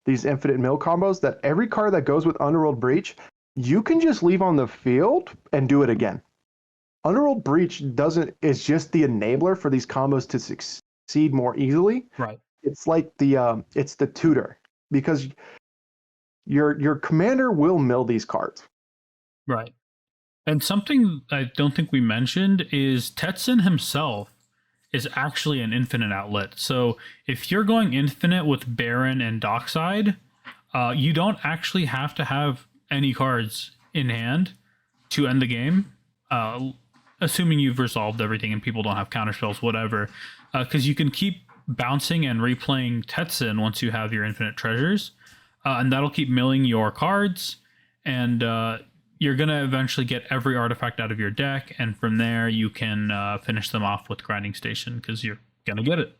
these infinite mill combos that every card that goes with Underworld Breach, you can just leave on the field and do it again. Underworld Breach is just the enabler for these combos to succeed more easily. Right. It's like it's the tutor, because your commander will mill these cards. Right. And something I don't think we mentioned is Tetzin himself is actually an infinite outlet. So if you're going infinite with Baron and Dockside, you don't actually have to have any cards in hand to end the game, assuming you've resolved everything and people don't have counterspells, whatever. Because you can keep bouncing and replaying Tetzin once you have your infinite treasures, and that'll keep milling your cards, and you're going to eventually get every artifact out of your deck, and from there you can finish them off with Grinding Station, because you're going to get it.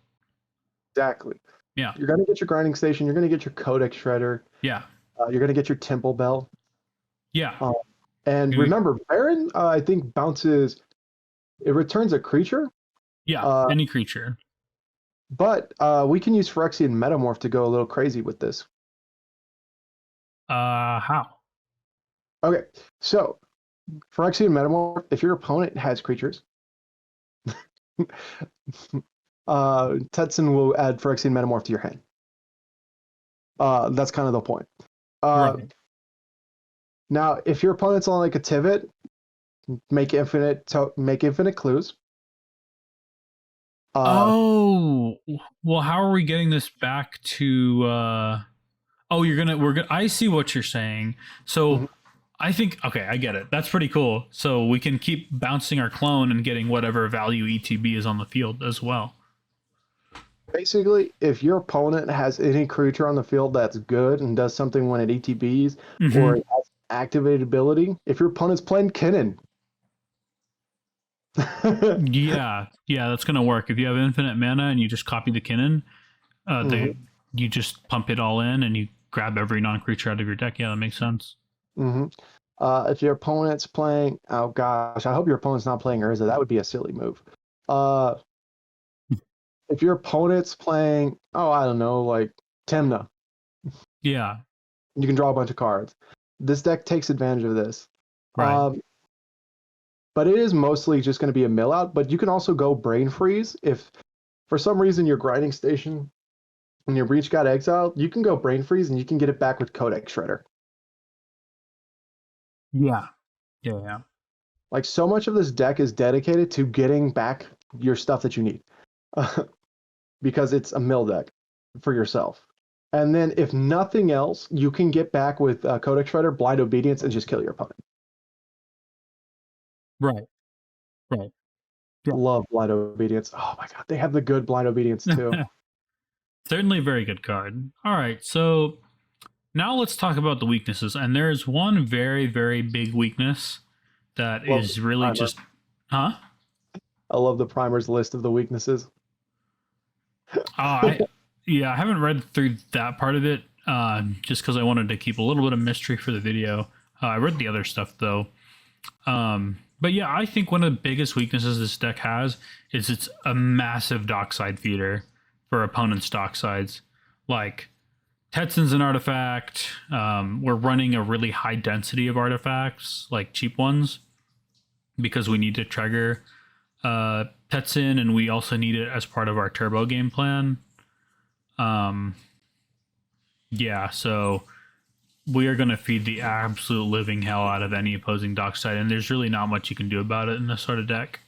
Exactly. Yeah. You're going to get your Grinding Station, you're going to get your Codex Shredder. Yeah. You're going to get your Temple Bell. Yeah. And remember, Baron, I think, bounces... It returns a creature. Yeah, any creature. But we can use Phyrexian Metamorph to go a little crazy with this. How? Okay, so Phyrexian Metamorph, if your opponent has creatures, Tetzin will add Phyrexian Metamorph to your hand. That's kind of the point. Right. Now, if your opponent's on like a Tivit, make infinite clues. Well, how are we getting this back to? We're gonna. I see what you're saying. So, I think okay, I get it. That's pretty cool. So we can keep bouncing our clone and getting whatever value ETB is on the field as well. Basically, if your opponent has any creature on the field that's good and does something when it ETBs or it has activated ability, if your opponent's playing Kinnan. yeah, that's gonna work. If you have infinite mana and you just copy the Kinnan, you just pump it all in and you grab every non-creature out of your deck. Yeah, that makes sense. If your opponent's playing, oh gosh, I hope your opponent's not playing Urza. That would be a silly move. If your opponent's playing, I don't know, like Temna. Yeah. You can draw a bunch of cards. This deck takes advantage of this. Right. But it is mostly just going to be a mill out, but you can also go Brain Freeze. If for some reason your Grinding Station and your Breach got exiled, you can go Brain Freeze and you can get it back with Codex Shredder. Yeah. Like, so much of this deck is dedicated to getting back your stuff that you need. Because it's a mill deck for yourself. And then if nothing else, you can get back with Codex Shredder, Blind Obedience, and just kill your opponent. Right. Yeah. Love Blind Obedience. Oh my god, they have the good Blind Obedience too. Certainly a very good card. All right, so now let's talk about the weaknesses. And there's one very, very big weakness that is really just... Huh? I love the primer's list of the weaknesses. I haven't read through that part of it just because I wanted to keep a little bit of mystery for the video. I read the other stuff though. But yeah, I think one of the biggest weaknesses this deck has is it's a massive dockside feeder for opponents' docksides. Like, Tetzin's an artifact. We're running a really high density of artifacts, like cheap ones, because we need to trigger Tetzin, and we also need it as part of our turbo game plan. So we are going to feed the absolute living hell out of any opposing dockside, and there's really not much you can do about it in this sort of deck.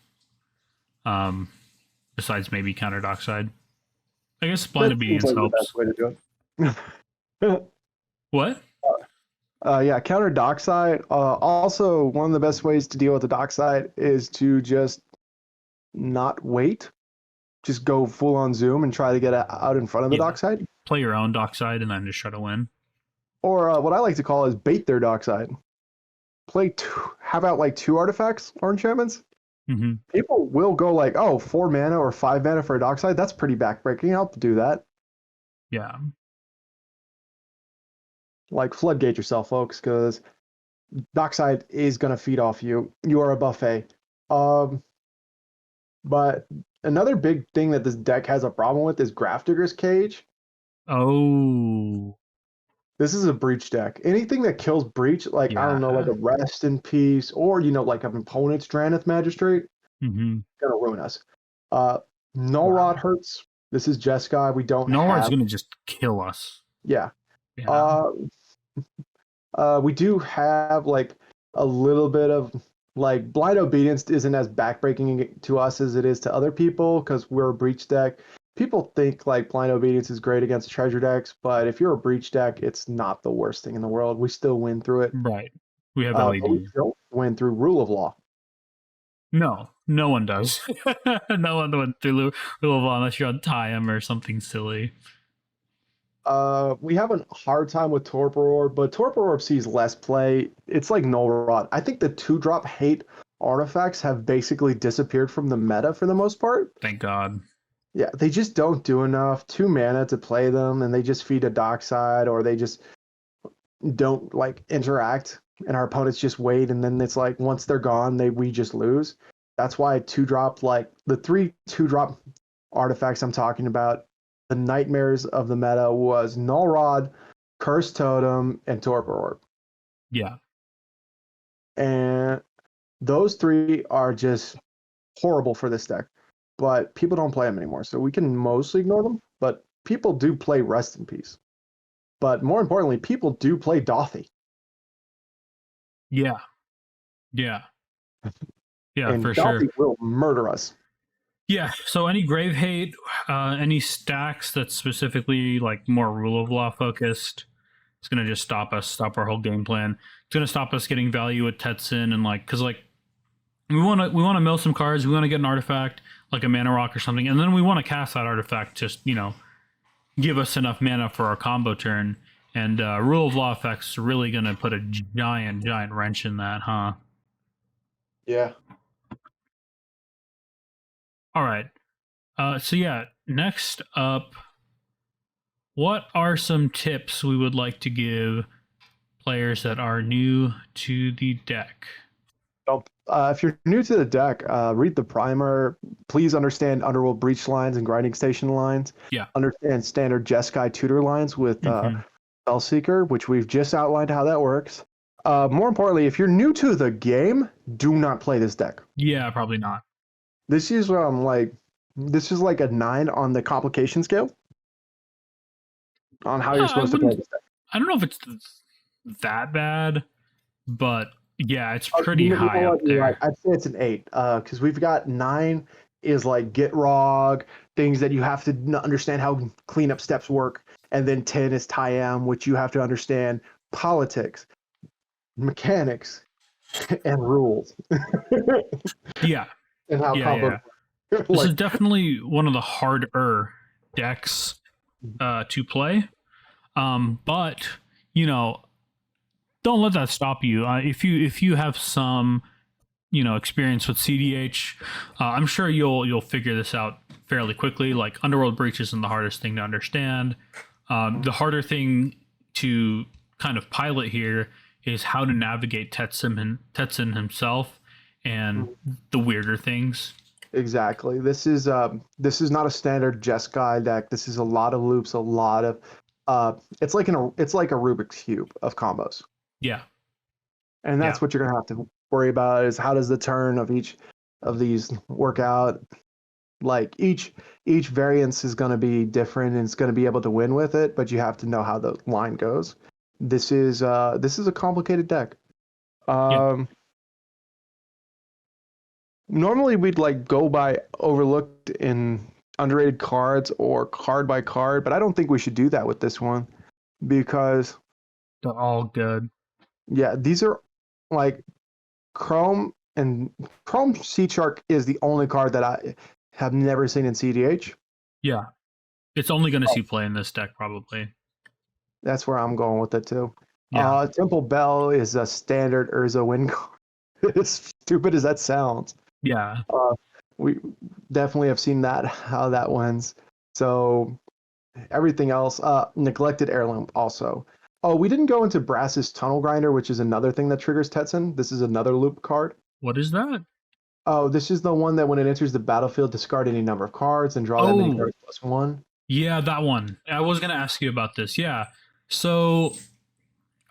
Besides maybe counter dockside. I guess Blind Obedience helps. That's the best way to do it. What? Counter dockside. Also, one of the best ways to deal with the dockside is to just not wait. Just go full on zoom and try to get out in front of the dockside. Play your own dockside and then just try to win. Or what I like to call is bait their dockside. Have out like 2 artifacts or enchantments. People will go like, 4 mana or 5 mana for a dockside. That's pretty backbreaking. I'll do that. Yeah. Like, floodgate yourself, folks, because dockside is going to feed off you. You are a buffet. But another big thing that this deck has a problem with is Grafdigger's Cage. Oh. This is a breach deck. Anything that kills breach, like, I don't know, like a Rest in Peace, or, like an opponent's Drannith Magistrate, gonna ruin us. No Rod hurts. This is Jeskai. We don't No Rod's gonna just kill us. Yeah. We do have like a little bit of like blind obedience isn't as backbreaking to us as it is to other people because we're a breach deck. People think like blind obedience is great against treasure decks, but if you're a breach deck, it's not the worst thing in the world. We still win through it. Right. We have But we LED. don't win through rule of law. No, no one does. No one went through rule of law unless you're on Time or something silly. We have a hard time with Torpor Orb, but Torpor Orb sees less play. It's like Null Rod. I think the 2-drop hate artifacts have basically disappeared from the meta for the most part. Thank God. Yeah, they just don't do enough 2 mana to play them, and they just feed a Dockside, or they just don't like interact, and our opponents just wait, and then it's like once they're gone, we just lose. That's why 2-drop, like the 3 2-drop artifacts I'm talking about, the nightmares of the meta was Null Rod, Curse Totem, and Torpor Orb. Yeah. And those 3 are just horrible for this deck. But people don't play them anymore, so we can mostly ignore them. But people do play Rest in Peace. But more importantly, people do play Dothy. Yeah. Yeah. Yeah, and for Dothy sure. will murder us. Yeah, so any grave hate, any stacks that's specifically like more rule of law focused, it's gonna just stop our whole game plan. It's gonna stop us getting value with Tetzin and like, cause like we wanna mill some cards, we wanna get an artifact like a mana rock or something, and then we wanna cast that artifact just give us enough mana for our combo turn. And rule of law effects really gonna put a giant wrench in that, huh? Yeah. All right. So yeah, next up, what are some tips we would like to give players that are new to the deck? If you're new to the deck, read the primer. Please understand Underworld Breach lines and Grinding Station lines. Yeah. Understand standard Jeskai tutor lines with Spellseeker, which we've just outlined how that works. More importantly, if you're new to the game, do not play this deck. Yeah, probably not. This is like a 9 on the complication scale on how you're supposed to play this deck. I don't know if it's that bad, but yeah, it's pretty high up there. Right. I'd say it's an 8 because we've got 9 is like get rog, things that you have to understand how cleanup steps work, and then 10 is Tyam, which you have to understand politics, mechanics, and rules. Yeah. And how combo. This is definitely one of the harder decks to play. But don't let that stop you. If you have some experience with cEDH, I'm sure you'll figure this out fairly quickly. Like Underworld Breach isn't the hardest thing to understand. The harder thing to kind of pilot here is how to navigate Tetzin himself and the weirder things. Exactly. This is not a standard Jeskai deck. This is a lot of loops, a lot of it's like a Rubik's Cube of combos. Yeah. And that's what you're gonna have to worry about is how does the turn of each of these work out. Like each variance is gonna be different and it's gonna be able to win with it, but you have to know how the line goes. This is a complicated deck. Normally we'd like go by overlooked in underrated cards or card by card, but I don't think we should do that with this one because they're all good. Yeah, these are like Chrome Sea Shark is the only card that I have never seen in cEDH. Yeah. It's only going to see play in this deck probably. That's where I'm going with it too. Yeah. Temple Bell is a standard Urza win card. As stupid as that sounds. Yeah. We definitely have seen that, how that wins. So everything else, Neglected Heirloom also. Oh, we didn't go into Brass's Tunnel Grinder, which is another thing that triggers Tetzin. This is another loop card. What is that? Oh, this is the one that when it enters the battlefield, discard any number of cards and draw that many cards +1. Yeah, that one. I was going to ask you about this. Yeah. So,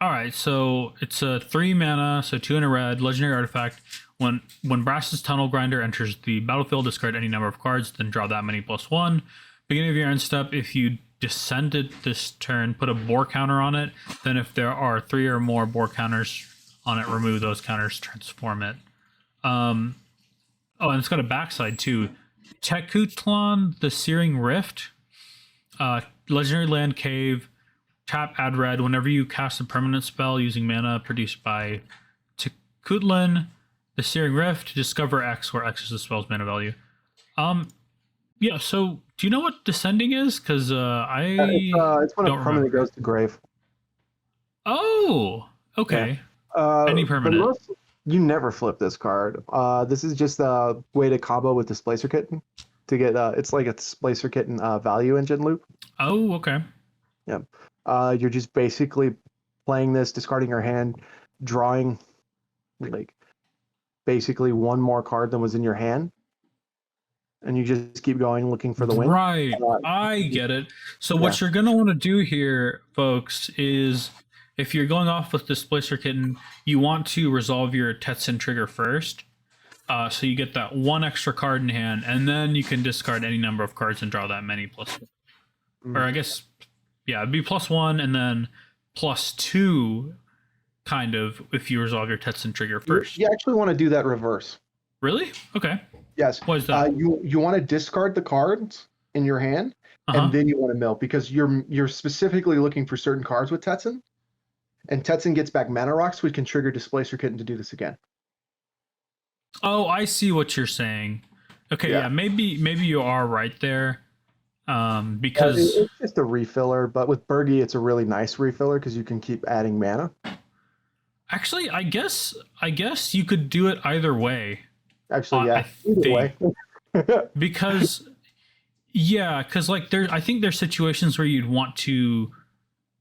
all right. So it's a 3 mana, so 2 in a red, legendary artifact. When Brass's Tunnel Grinder enters the battlefield, discard any number of cards, then draw that many +1. Beginning of your end step, if you descend it this turn, put a boar counter on it. Then if there are 3 or more boar counters on it, remove those counters, transform it. Oh, and it's got a backside too. Tekutlon, the Searing Rift, legendary land cave, tap, add red. Whenever you cast a permanent spell using mana produced by Tekutlon, the Searing Rift, discover X, where X is the spell's mana value. Yeah, so do you know what descending is? Because it's when a permanent goes to grave. Oh, okay. Yeah. Any permanent. You never flip this card. This is just a way to combo with Displacer Kitten to get it's like a Displacer Kitten value engine loop. Oh, okay. Yeah. You're just basically playing this, discarding your hand, drawing like basically one more card than was in your hand. And you just keep going looking for the win. Right. I get it. So what you're going to want to do here, folks, is if you're going off with Displacer Kitten, you want to resolve your Tetzin trigger first. So you get that 1 extra card in hand, and then you can discard any number of cards and draw that many plus. Or I guess, yeah, it'd be +1 and then +2, kind of, if you resolve your Tetzin trigger first. You actually want to do that reverse. Really? Okay. Yes. What is that? You want to discard the cards in your hand, and then you want to mill, because you're specifically looking for certain cards with Tetzin, and Tetzin gets back mana rocks, we can trigger Displacer Kitten to do this again. Oh, I see what you're saying. Okay, yeah, maybe you are right there. Because it's just a refiller, but with Bergie, it's a really nice refiller because you can keep adding mana. Actually, I guess you could do it either way. Actually, yeah, either way. because like I think there's situations where you'd want to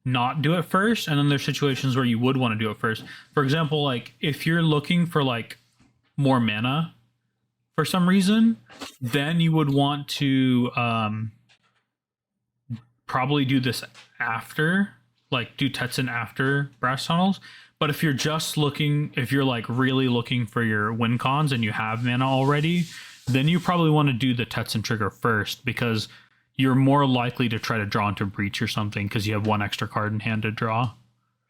not do it first, and then there's situations where you would want to do it first. For example, like if you're looking for like more mana for some reason, then you would want to probably do this after, like do Tetzin after Brass Tunnels. But if you're just looking, if you're like really looking for your win cons and you have mana already, then you probably want to do the Tetzin trigger first, because you're more likely to try to draw into Breach or something because you have 1 extra card in hand to draw.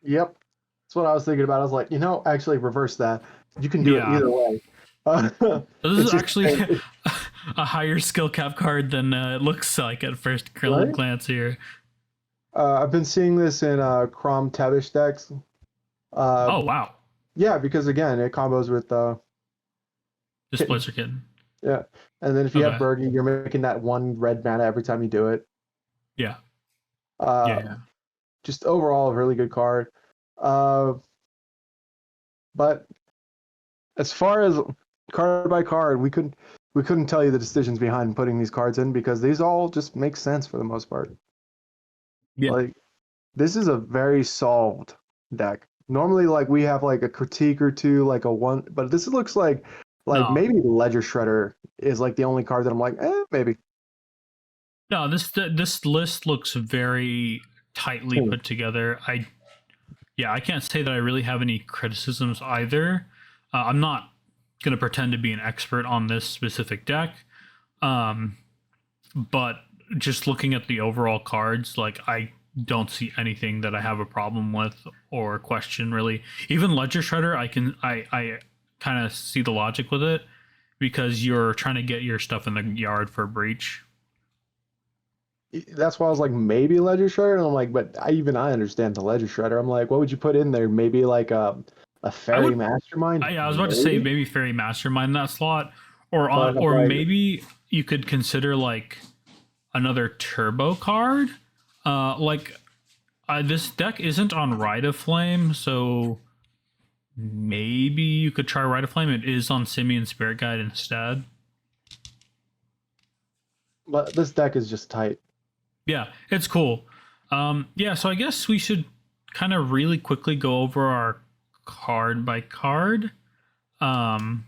Yep. That's what I was thinking about. I was like, actually reverse that. You can do it either way. So this is actually a higher skill cap card than it looks like at first glance here. I've been seeing this in Crom Tabish decks. Oh, wow. Yeah, because again, it combos with Displacer Kitten. Yeah. And then if you have Bergie, you're making that 1 red mana every time you do it. Yeah. Just overall a really good card. But as far as card by card, we couldn't tell you the decisions behind putting these cards in, because these all just make sense for the most part. Yeah. Like, this is a very solved deck. Normally, like, we have like a critique or two, like a 1, but this looks like maybe Ledger Shredder is like the only card that I'm like, maybe. No, this list looks very tightly put together. I can't say that I really have any criticisms either. I'm not going to pretend to be an expert on this specific deck, but just looking at the overall cards, like, I don't see anything that I have a problem with or question, really. Even Ledger Shredder, I kind of see the logic with it, because you're trying to get your stuff in the yard for Breach. That's why I was like, maybe Ledger Shredder, and I'm like, but I understand the Ledger Shredder. I'm like, what would you put in there? Maybe like a Fairy Mastermind? I was about to say maybe Fairy Mastermind in that slot, or maybe you could consider like another turbo card. This deck isn't on Rite of Flame, so maybe you could try Rite of Flame. It is on Simian Spirit Guide instead. But this deck is just tight. Yeah, it's cool. So I guess we should kind of really quickly go over our card by card. And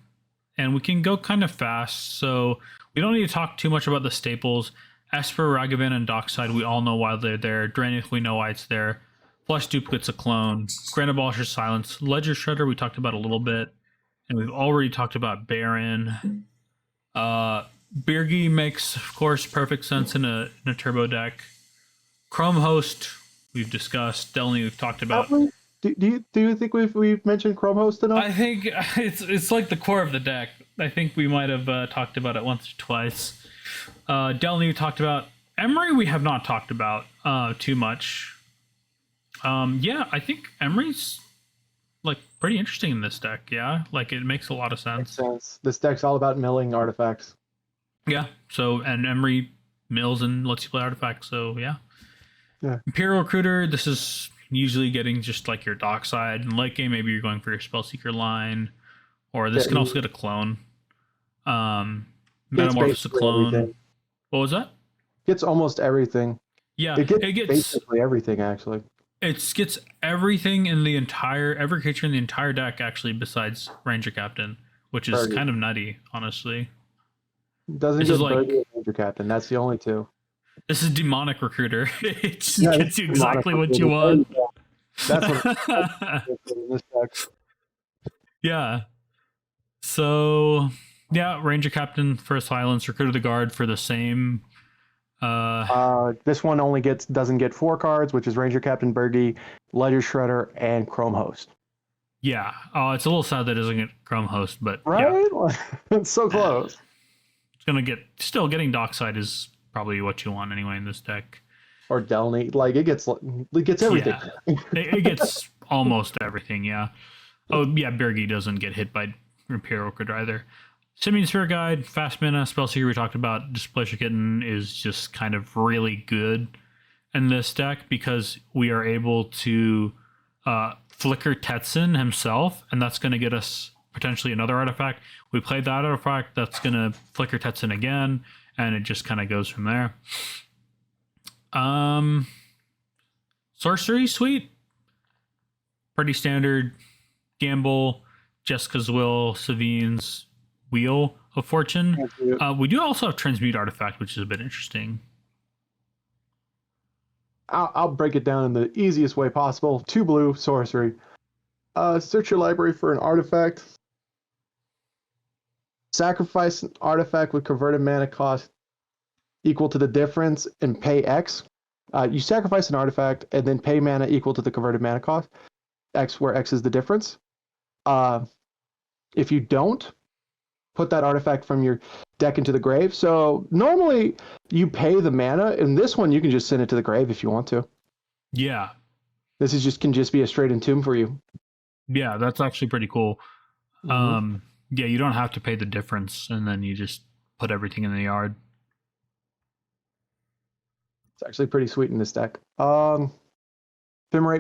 we can go kind of fast, so we don't need to talk too much about the staples. Esper, Ragavan, and Dockside, we all know why they're there. Draenith, we know why it's there. Flesh Duplicate's a clone. Grand Abolisher's Silence. Ledger Shredder, we talked about a little bit. And we've already talked about Baron. Birgi makes, of course, perfect sense in a turbo deck. Chrome host, we've discussed. Delny, we've talked about. Do you think we've mentioned Chrome host enough? I think it's like the core of the deck. I think we might have talked about it once or twice. Delny, we talked about. Emery, we have not talked about too much. Yeah, I think Emery's like pretty interesting in this deck. Yeah, like it makes a lot of sense. Makes sense. This deck's all about milling artifacts. Yeah. So and Emery mills and lets you play artifacts. So yeah. Yeah. Imperial Recruiter. This is usually getting just like your dock side. In late game, maybe you're going for your Spellseeker line, or this can also get a clone. Metamorphosis a clone. Everything. What was that? Gets almost everything. Yeah, it gets basically everything actually. It gets everything in the entire every creature in the entire deck actually, besides Ranger Captain, which is kind of nutty, honestly. Doesn't get Birdie or Ranger Captain. That's the only two. This is Demonic Recruiter. It just gets you exactly what you want. That's what in this deck. Yeah. So yeah, Ranger Captain for silence, Recruiter the Guard for the same. This one only doesn't get 4 cards, which is Ranger Captain, Birdie, Ledger Shredder, and Chrome Host. Yeah. It's a little sad that it doesn't get Chrome Host, but right, yeah. It's so close. It's gonna getting Dockside is probably what you want anyway in this deck. Or Delny, like it gets everything. Yeah. it gets almost everything. Yeah. Oh yeah, Bergie doesn't get hit by Imperial Recruiter either. Simian Spirit Guide, fast mana, Spellseeker we talked about, Displacer Kitten is just kind of really good in this deck because we are able to flicker Tetzin himself, and that's going to get us potentially another artifact. We played that artifact, that's going to flicker Tetzin again, and it just kind of goes from there. Sorcery Suite, pretty standard. Gamble, Jessica's Will, Savine's Wheel of Fortune. We do also have Transmute Artifact, which is a bit interesting. I'll break it down in the easiest way possible. 2 blue, sorcery. Search your library for an artifact. Sacrifice an artifact with converted mana cost equal to the difference and pay X. You sacrifice an artifact and then pay mana equal to the converted mana cost. X, where X is the difference. If you don't, put that artifact from your deck into the grave. So normally you pay the mana. In this one, you can just send it to the grave if you want to. Yeah. This can just be a straight entomb for you. Yeah, that's actually pretty cool. Mm-hmm. Yeah, you don't have to pay the difference, and then you just put everything in the yard. It's actually pretty sweet in this deck. Ephemerate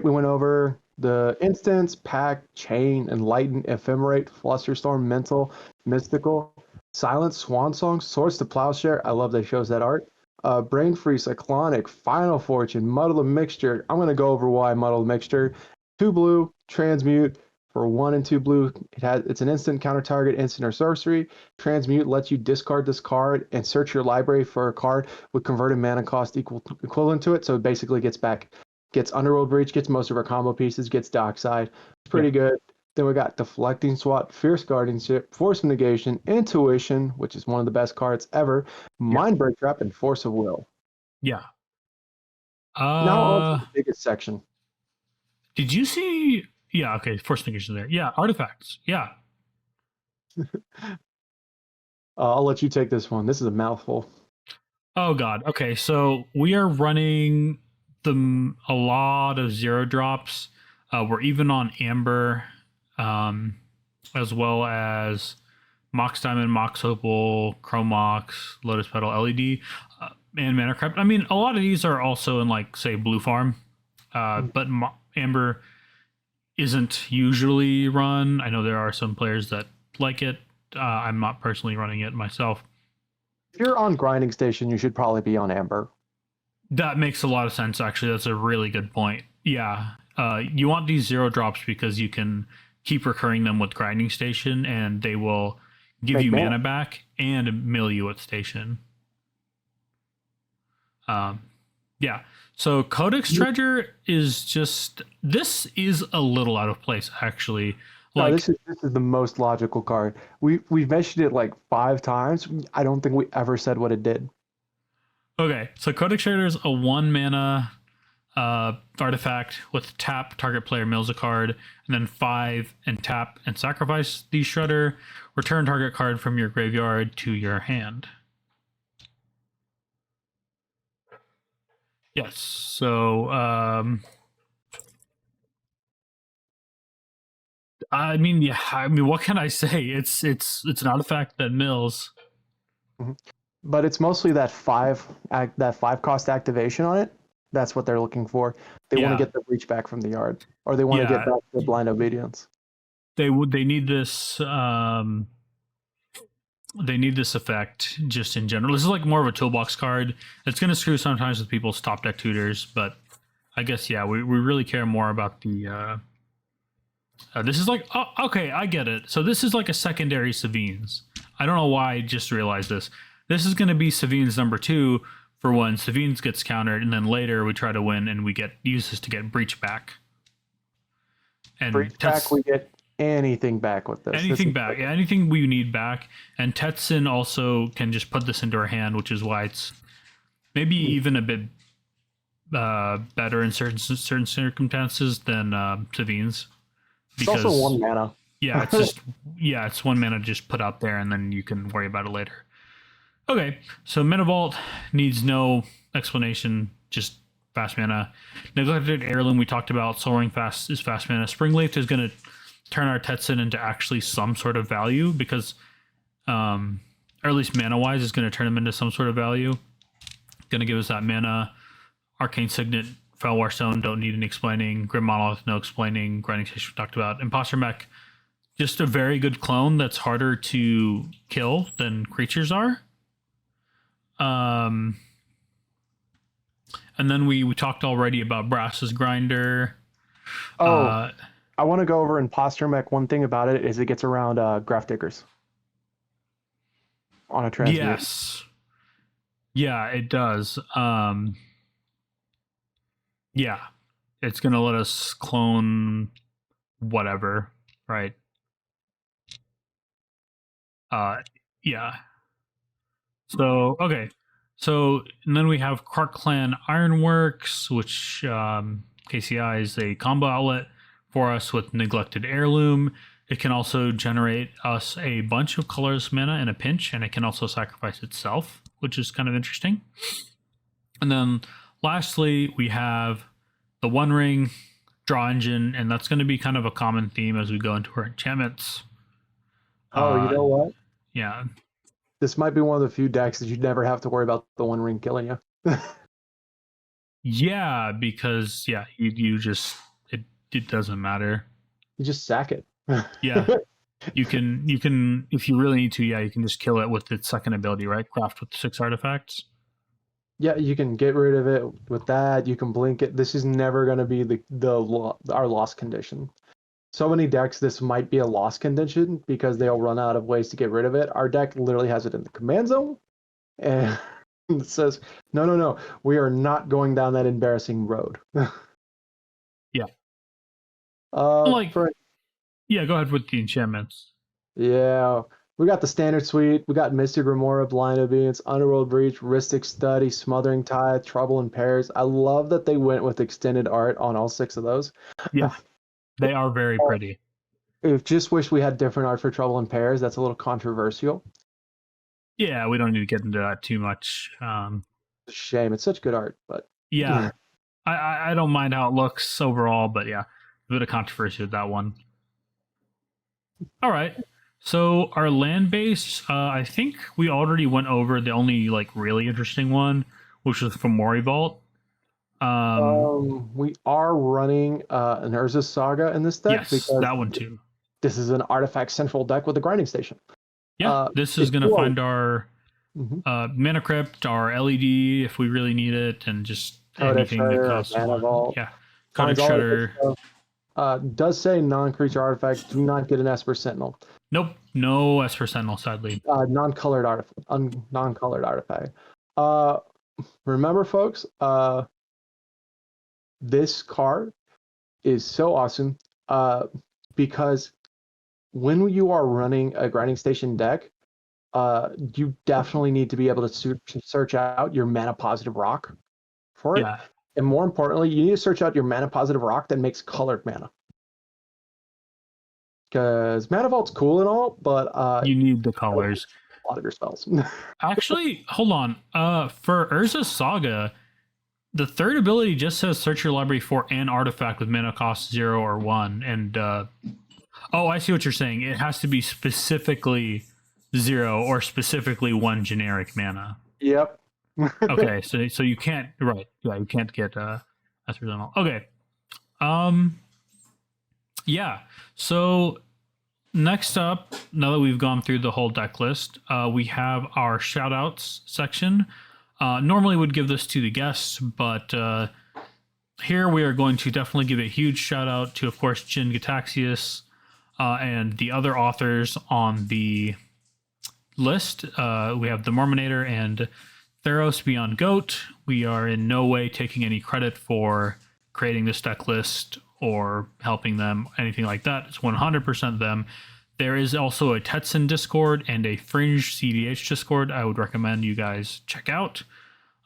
we went over. The instants, Pack, Chain, Enlighten, Ephemerate, Flusterstorm, Mental, Mystical, Silence, Swan Song, Swords to Plowshare. I love that shows that art. Brain Freeze, Cyclonic, Final Fortune, Muddle the Mixture. I'm going to go over why Muddle the Mixture. 2 blue, Transmute for 1 and 2 blue. It's an instant counter target, instant or sorcery. Transmute lets you discard this card and search your library for a card with converted mana cost equivalent to it. So it basically gets Underworld Breach, gets most of our combo pieces, gets Dockside. It's pretty good. Then we got Deflecting Swat, Fierce Guardianship, Force of Negation, Intuition, which is one of the best cards ever, Mind Break Trap, and Force of Will. Yeah. Now on to the biggest section. Did you see... Yeah, okay, Force of Negation there. Yeah, artifacts. Yeah. I'll let you take this one. This is a mouthful. Oh, God. Okay, so we are running a lot of 0 drops. We're even on Amber, as well as Mox Diamond, Mox Opal, Chrome Mox, Lotus Petal, LED, and Mana Crypt. I mean, a lot of these are also in, like, say, Blue Farm, but Amber isn't usually run. I know there are some players that like it. I'm not personally running it myself. If you're on Grinding Station, you should probably be on Amber. That makes a lot of sense, actually. That's a really good point. Yeah. You want these 0 drops because you can keep recurring them with Grinding Station, and they will give you mana back and mill you at Station. Yeah. So Codex Treasure is just... This is a little out of place, actually. Like, no, this is the most logical card. We've mentioned it like 5 times. I don't think we ever said what it did. Okay, so Codex Treasure is a 1 mana artifact with tap, target player mills a card, and then 5 and tap and sacrifice the Shredder. Return target card from your graveyard to your hand. Yes, so I mean, what can I say? It's an artifact that mills. But it's mostly that 5 cost activation on it. That's what they're looking for. They want to get the reach back from the yard, or they want to get back the blind obedience. They need this. They need this effect just in general. This is like more of a toolbox card. It's going to screw sometimes with people's top deck tutors, but I guess we really care more about the. This is like, oh, okay, I get it. So this is like a secondary Savines. I don't know why I just realized this. This is going to be Savines number 2 for when Savines gets countered, and then later we try to win and we use this to get Breach back. And Breach back, we get anything back with this. Anything back. Yeah, anything we need back. And Tetzin also can just put this into our hand, which is why it's maybe even a bit better in certain circumstances than Savines. It's also 1 mana. Yeah, it's just it's 1 mana just put out there, and then you can worry about it later. Okay, so Mana Vault needs no explanation, just fast mana. Neglected Heirloom we talked about, Soaring Fast is fast mana. Springleaf is going to turn our Tetzin into actually some sort of value, because, or at least mana-wise, is going to turn them into some sort of value. Going to give us that mana. Arcane Signet, Felwar Stone, don't need any explaining. Grim Monolith, no explaining. Grinding Station we talked about. Imposter Mech, just a very good clone that's harder to kill than creatures are. And then we talked already about Brass's Grinder. I want to go over Imposter Mech. One thing about it is it gets around Graph Diggers on a transmute. Yes. Yeah, it does. Yeah. It's going to let us clone whatever, right? Yeah. So, okay. So, and then we have Krark Clan Ironworks, which KCI is a combo outlet for us with Neglected Heirloom. It can also generate us a bunch of colorless mana in a pinch, and it can also sacrifice itself, which is kind of interesting. And then lastly, we have the One Ring Draw Engine, and that's going to be kind of a common theme as we go into our enchantments. Oh, you know what? Yeah. This might be one of the few decks that you'd never have to worry about the One Ring killing you. Yeah, because you just it doesn't matter. You just sack it. Yeah. You can if you really need to, you can just kill it with its second ability, right? Craft with 6 artifacts. Yeah, you can get rid of it with that. You can blink it. This is never going to be our loss condition. So many decks, this might be a loss condition because they'll run out of ways to get rid of it. Our deck literally has it in the command zone, and it says, no, we are not going down that embarrassing road. Yeah. Go ahead with the enchantments. Yeah, we got the standard suite. We got Mystic Remora, Blind Obedience, Underworld Breach, Rhystic Study, Smothering Tithe, Trouble in Pairs. I love that they went with extended art on all 6 of those. Yeah. They are very pretty. I just wish we had different art for Trouble in Pairs. That's a little controversial. Yeah, we don't need to get into that too much. It's a shame. It's such good art, but yeah. I don't mind how it looks overall, but yeah, a bit of controversy with that one. All right. So our land base, I think we already went over the only really interesting one, which was Fomori Vault. We are running an Urza Saga in this deck. Yes, because that one too. This is an artifact central deck with a grinding station. Yeah, this is going to find our Mana Crypt, our LED if we really need it, and just anything that costs Mana Vault. Yeah, Codex Shredder. Does say non-creature artifacts do not get an Esper Sentinel. Nope, no Esper Sentinel, sadly. Non-colored artifact. Remember, folks, this card is so awesome because when you are running a grinding station deck, you definitely need to be able to search out your mana positive rock for it. And more importantly, you need to search out your mana positive rock that makes colored mana. Because Mana Vault's cool and all, but You need the colors. a lot of your spells. Actually, hold on. For Urza Saga, the third ability just says search your library for an artifact with mana cost 0 or 1. And oh, I see what you're saying. It has to be specifically 0 or specifically 1 generic mana. Yep. Okay, so you can't, right? Yeah, you can't get accidental. Okay. Yeah. So next up, now that we've gone through the whole deck list, we have our shoutouts section. Normally would give this to the guests, but here we are going to definitely give a huge shout out to, of course, Jin-Gitaxias and the other authors on the list. We have the Mormonator and Theros Beyond Goat. We are in no way taking any credit for creating this deck list or helping them, anything like that. It's 100% them. There is also a Tetzin Discord and a Fringe cEDH Discord I would recommend you guys check out.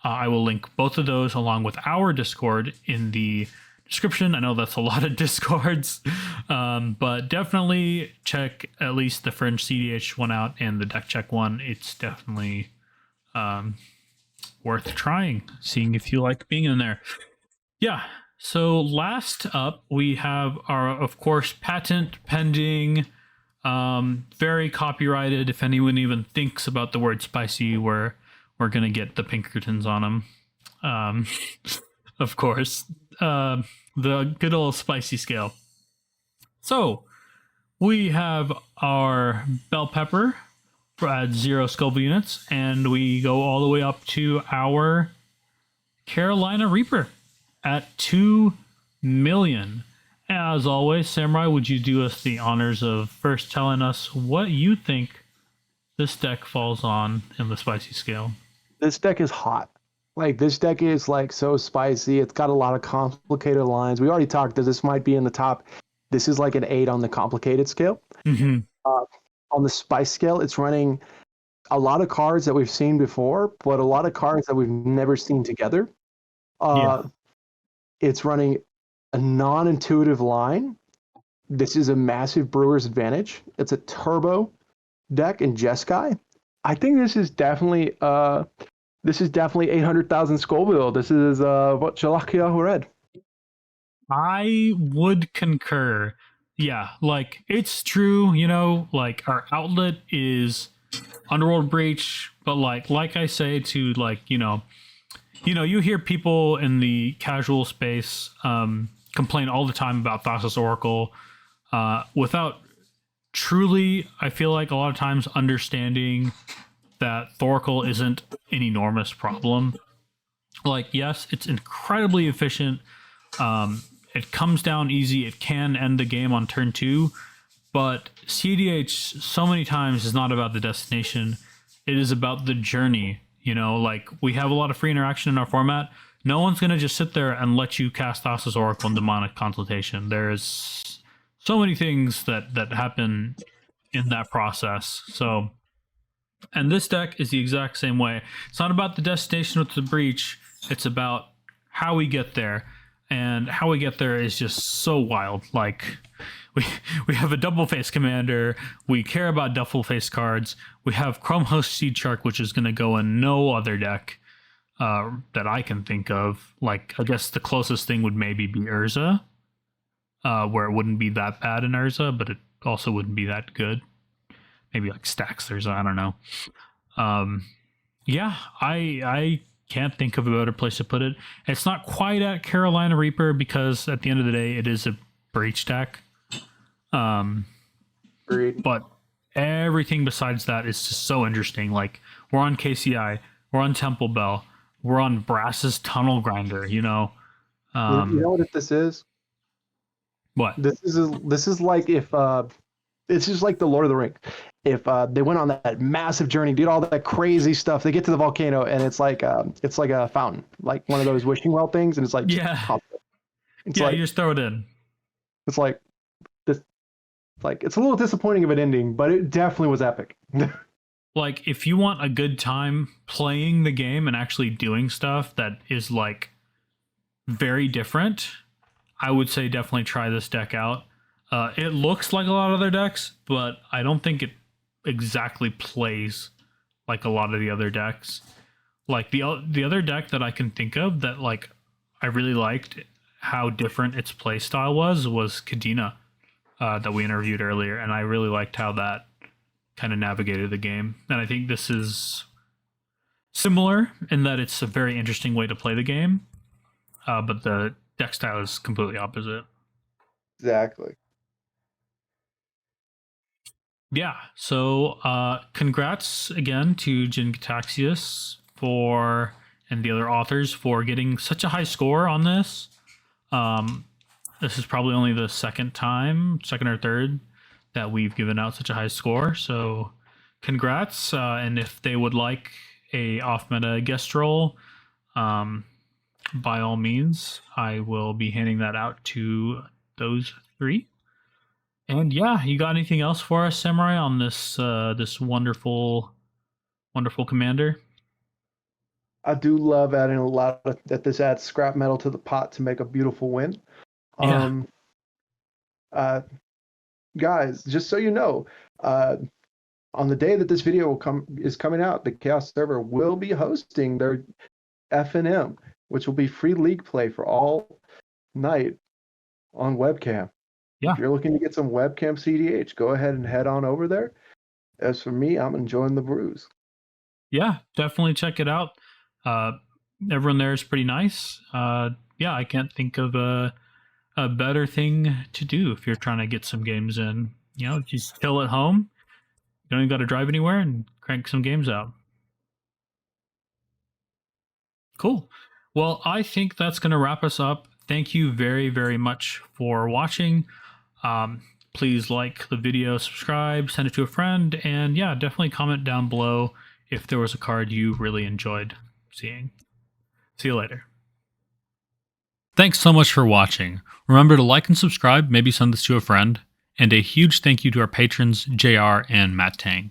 I will link both of those along with our Discord in the description. I know that's a lot of Discords, but definitely check at least the Fringe cEDH one out and the Deck Check one. It's definitely worth trying, seeing if you like being in there. Yeah. So last up, we have our, of course, patent pending, very copyrighted. If anyone even thinks about the word spicy, we're gonna get the Pinkertons on them. Of course, the good old spicy scale. So we have our bell pepper at 0 Scoville units, and we go all the way up to our Carolina Reaper at 2 million. As always, Samurai, would you do us the honors of first telling us what you think this deck falls on in the spicy scale? This deck is hot. Like, this deck is like so spicy. It's got a lot of complicated lines. We already talked that this might be in the top. This is like an 8 on the complicated scale. Mm-hmm. On the spice scale, it's running a lot of cards that we've seen before, but a lot of cards that we've never seen together. It's running a non-intuitive line. This is a massive Brewer's advantage. It's a turbo deck in Jeskai. I think this is definitely 800,000 Scoville. This is what Jalakia read. I would concur. Yeah, like, it's true, you know, like, our outlet is Underworld Breach, but like I say to, like, you know, you hear people in the casual space complain all the time about Thassa's Oracle without truly, I feel like, a lot of times understanding that Thoracle isn't an enormous problem. Like, yes, it's incredibly efficient. It comes down easy. It can end the game on turn 2. But cEDH so many times is not about the destination. It is about the journey. You know, like, we have a lot of free interaction in our format. No one's going to just sit there and let you cast Thassa's Oracle and Demonic Consultation. There's so many things that happen in that process. So, and this deck is the exact same way. It's not about the destination with the breach. It's about how we get there. And how we get there is just so wild. Like, we have a double face commander. We care about double face cards. We have Chrome Host Seed Shark, which is going to go in no other deck that I can think of. Like, I guess the closest thing would maybe be Urza, where it wouldn't be that bad in Urza, but it also wouldn't be that good. Maybe like Stacks Urza, I don't know. Yeah, I can't think of a better place to put it. It's not quite at Carolina Reaper because at the end of the day, it is a breach deck. But everything besides that is just so interesting. Like, we're on KCI, we're on Temple Bell, we're on Brass's Tunnel Grinder. You know, you know what this is? What? This is like if it's just like the Lord of the Rings. If they went on that massive journey, did all that crazy stuff, they get to the volcano and it's like a fountain, like one of those wishing well things, and it's like, yeah, it's like, you just throw it in. It's like this, like, it's a little disappointing of an ending, but it definitely was epic. Like, if you want a good time playing the game and actually doing stuff that is like very different, I would say definitely try this deck out. It looks like a lot of other decks, but I don't think it exactly plays like a lot of the other decks. Like the other deck that I can think of that like I really liked how different its play style was Kadena, that we interviewed earlier, and I really liked how that kind of navigated the game. And I think this is similar in that it's a very interesting way to play the game, but the deck style is completely opposite. Exactly. Yeah, so congrats again to Jin-Gitaxias and the other authors for getting such a high score on this. This is probably only the second or third, that we've given out such a high score. So congrats, and if they would like a off-meta guest role, by all means, I will be handing that out to those three. And yeah, you got anything else for us, Samurai, on this this wonderful commander? I do love adding a lot of that. This adds scrap metal to the pot to make a beautiful win. Yeah. Guys, just so you know, on the day that this video is coming out, the Chaos server will be hosting their FNM, which will be free league play for all night on webcam. Yeah. If you're looking to get some webcam cEDH, go ahead and head on over there. As for me, I'm enjoying the brews. Yeah, definitely check it out. Everyone there is pretty nice. Yeah, I can't think of a better thing to do if you're trying to get some games in. You know, just chill at home. You don't even got to drive anywhere and crank some games out. Cool. Well, I think that's going to wrap us up. Thank you very, very much for watching. Please like the video, subscribe, send it to a friend, and yeah, definitely comment down below if there was a card you really enjoyed seeing. See you later. Thanks so much for watching. Remember to like and subscribe, maybe send this to a friend, and a huge thank you to our patrons, JR and Matt Tang.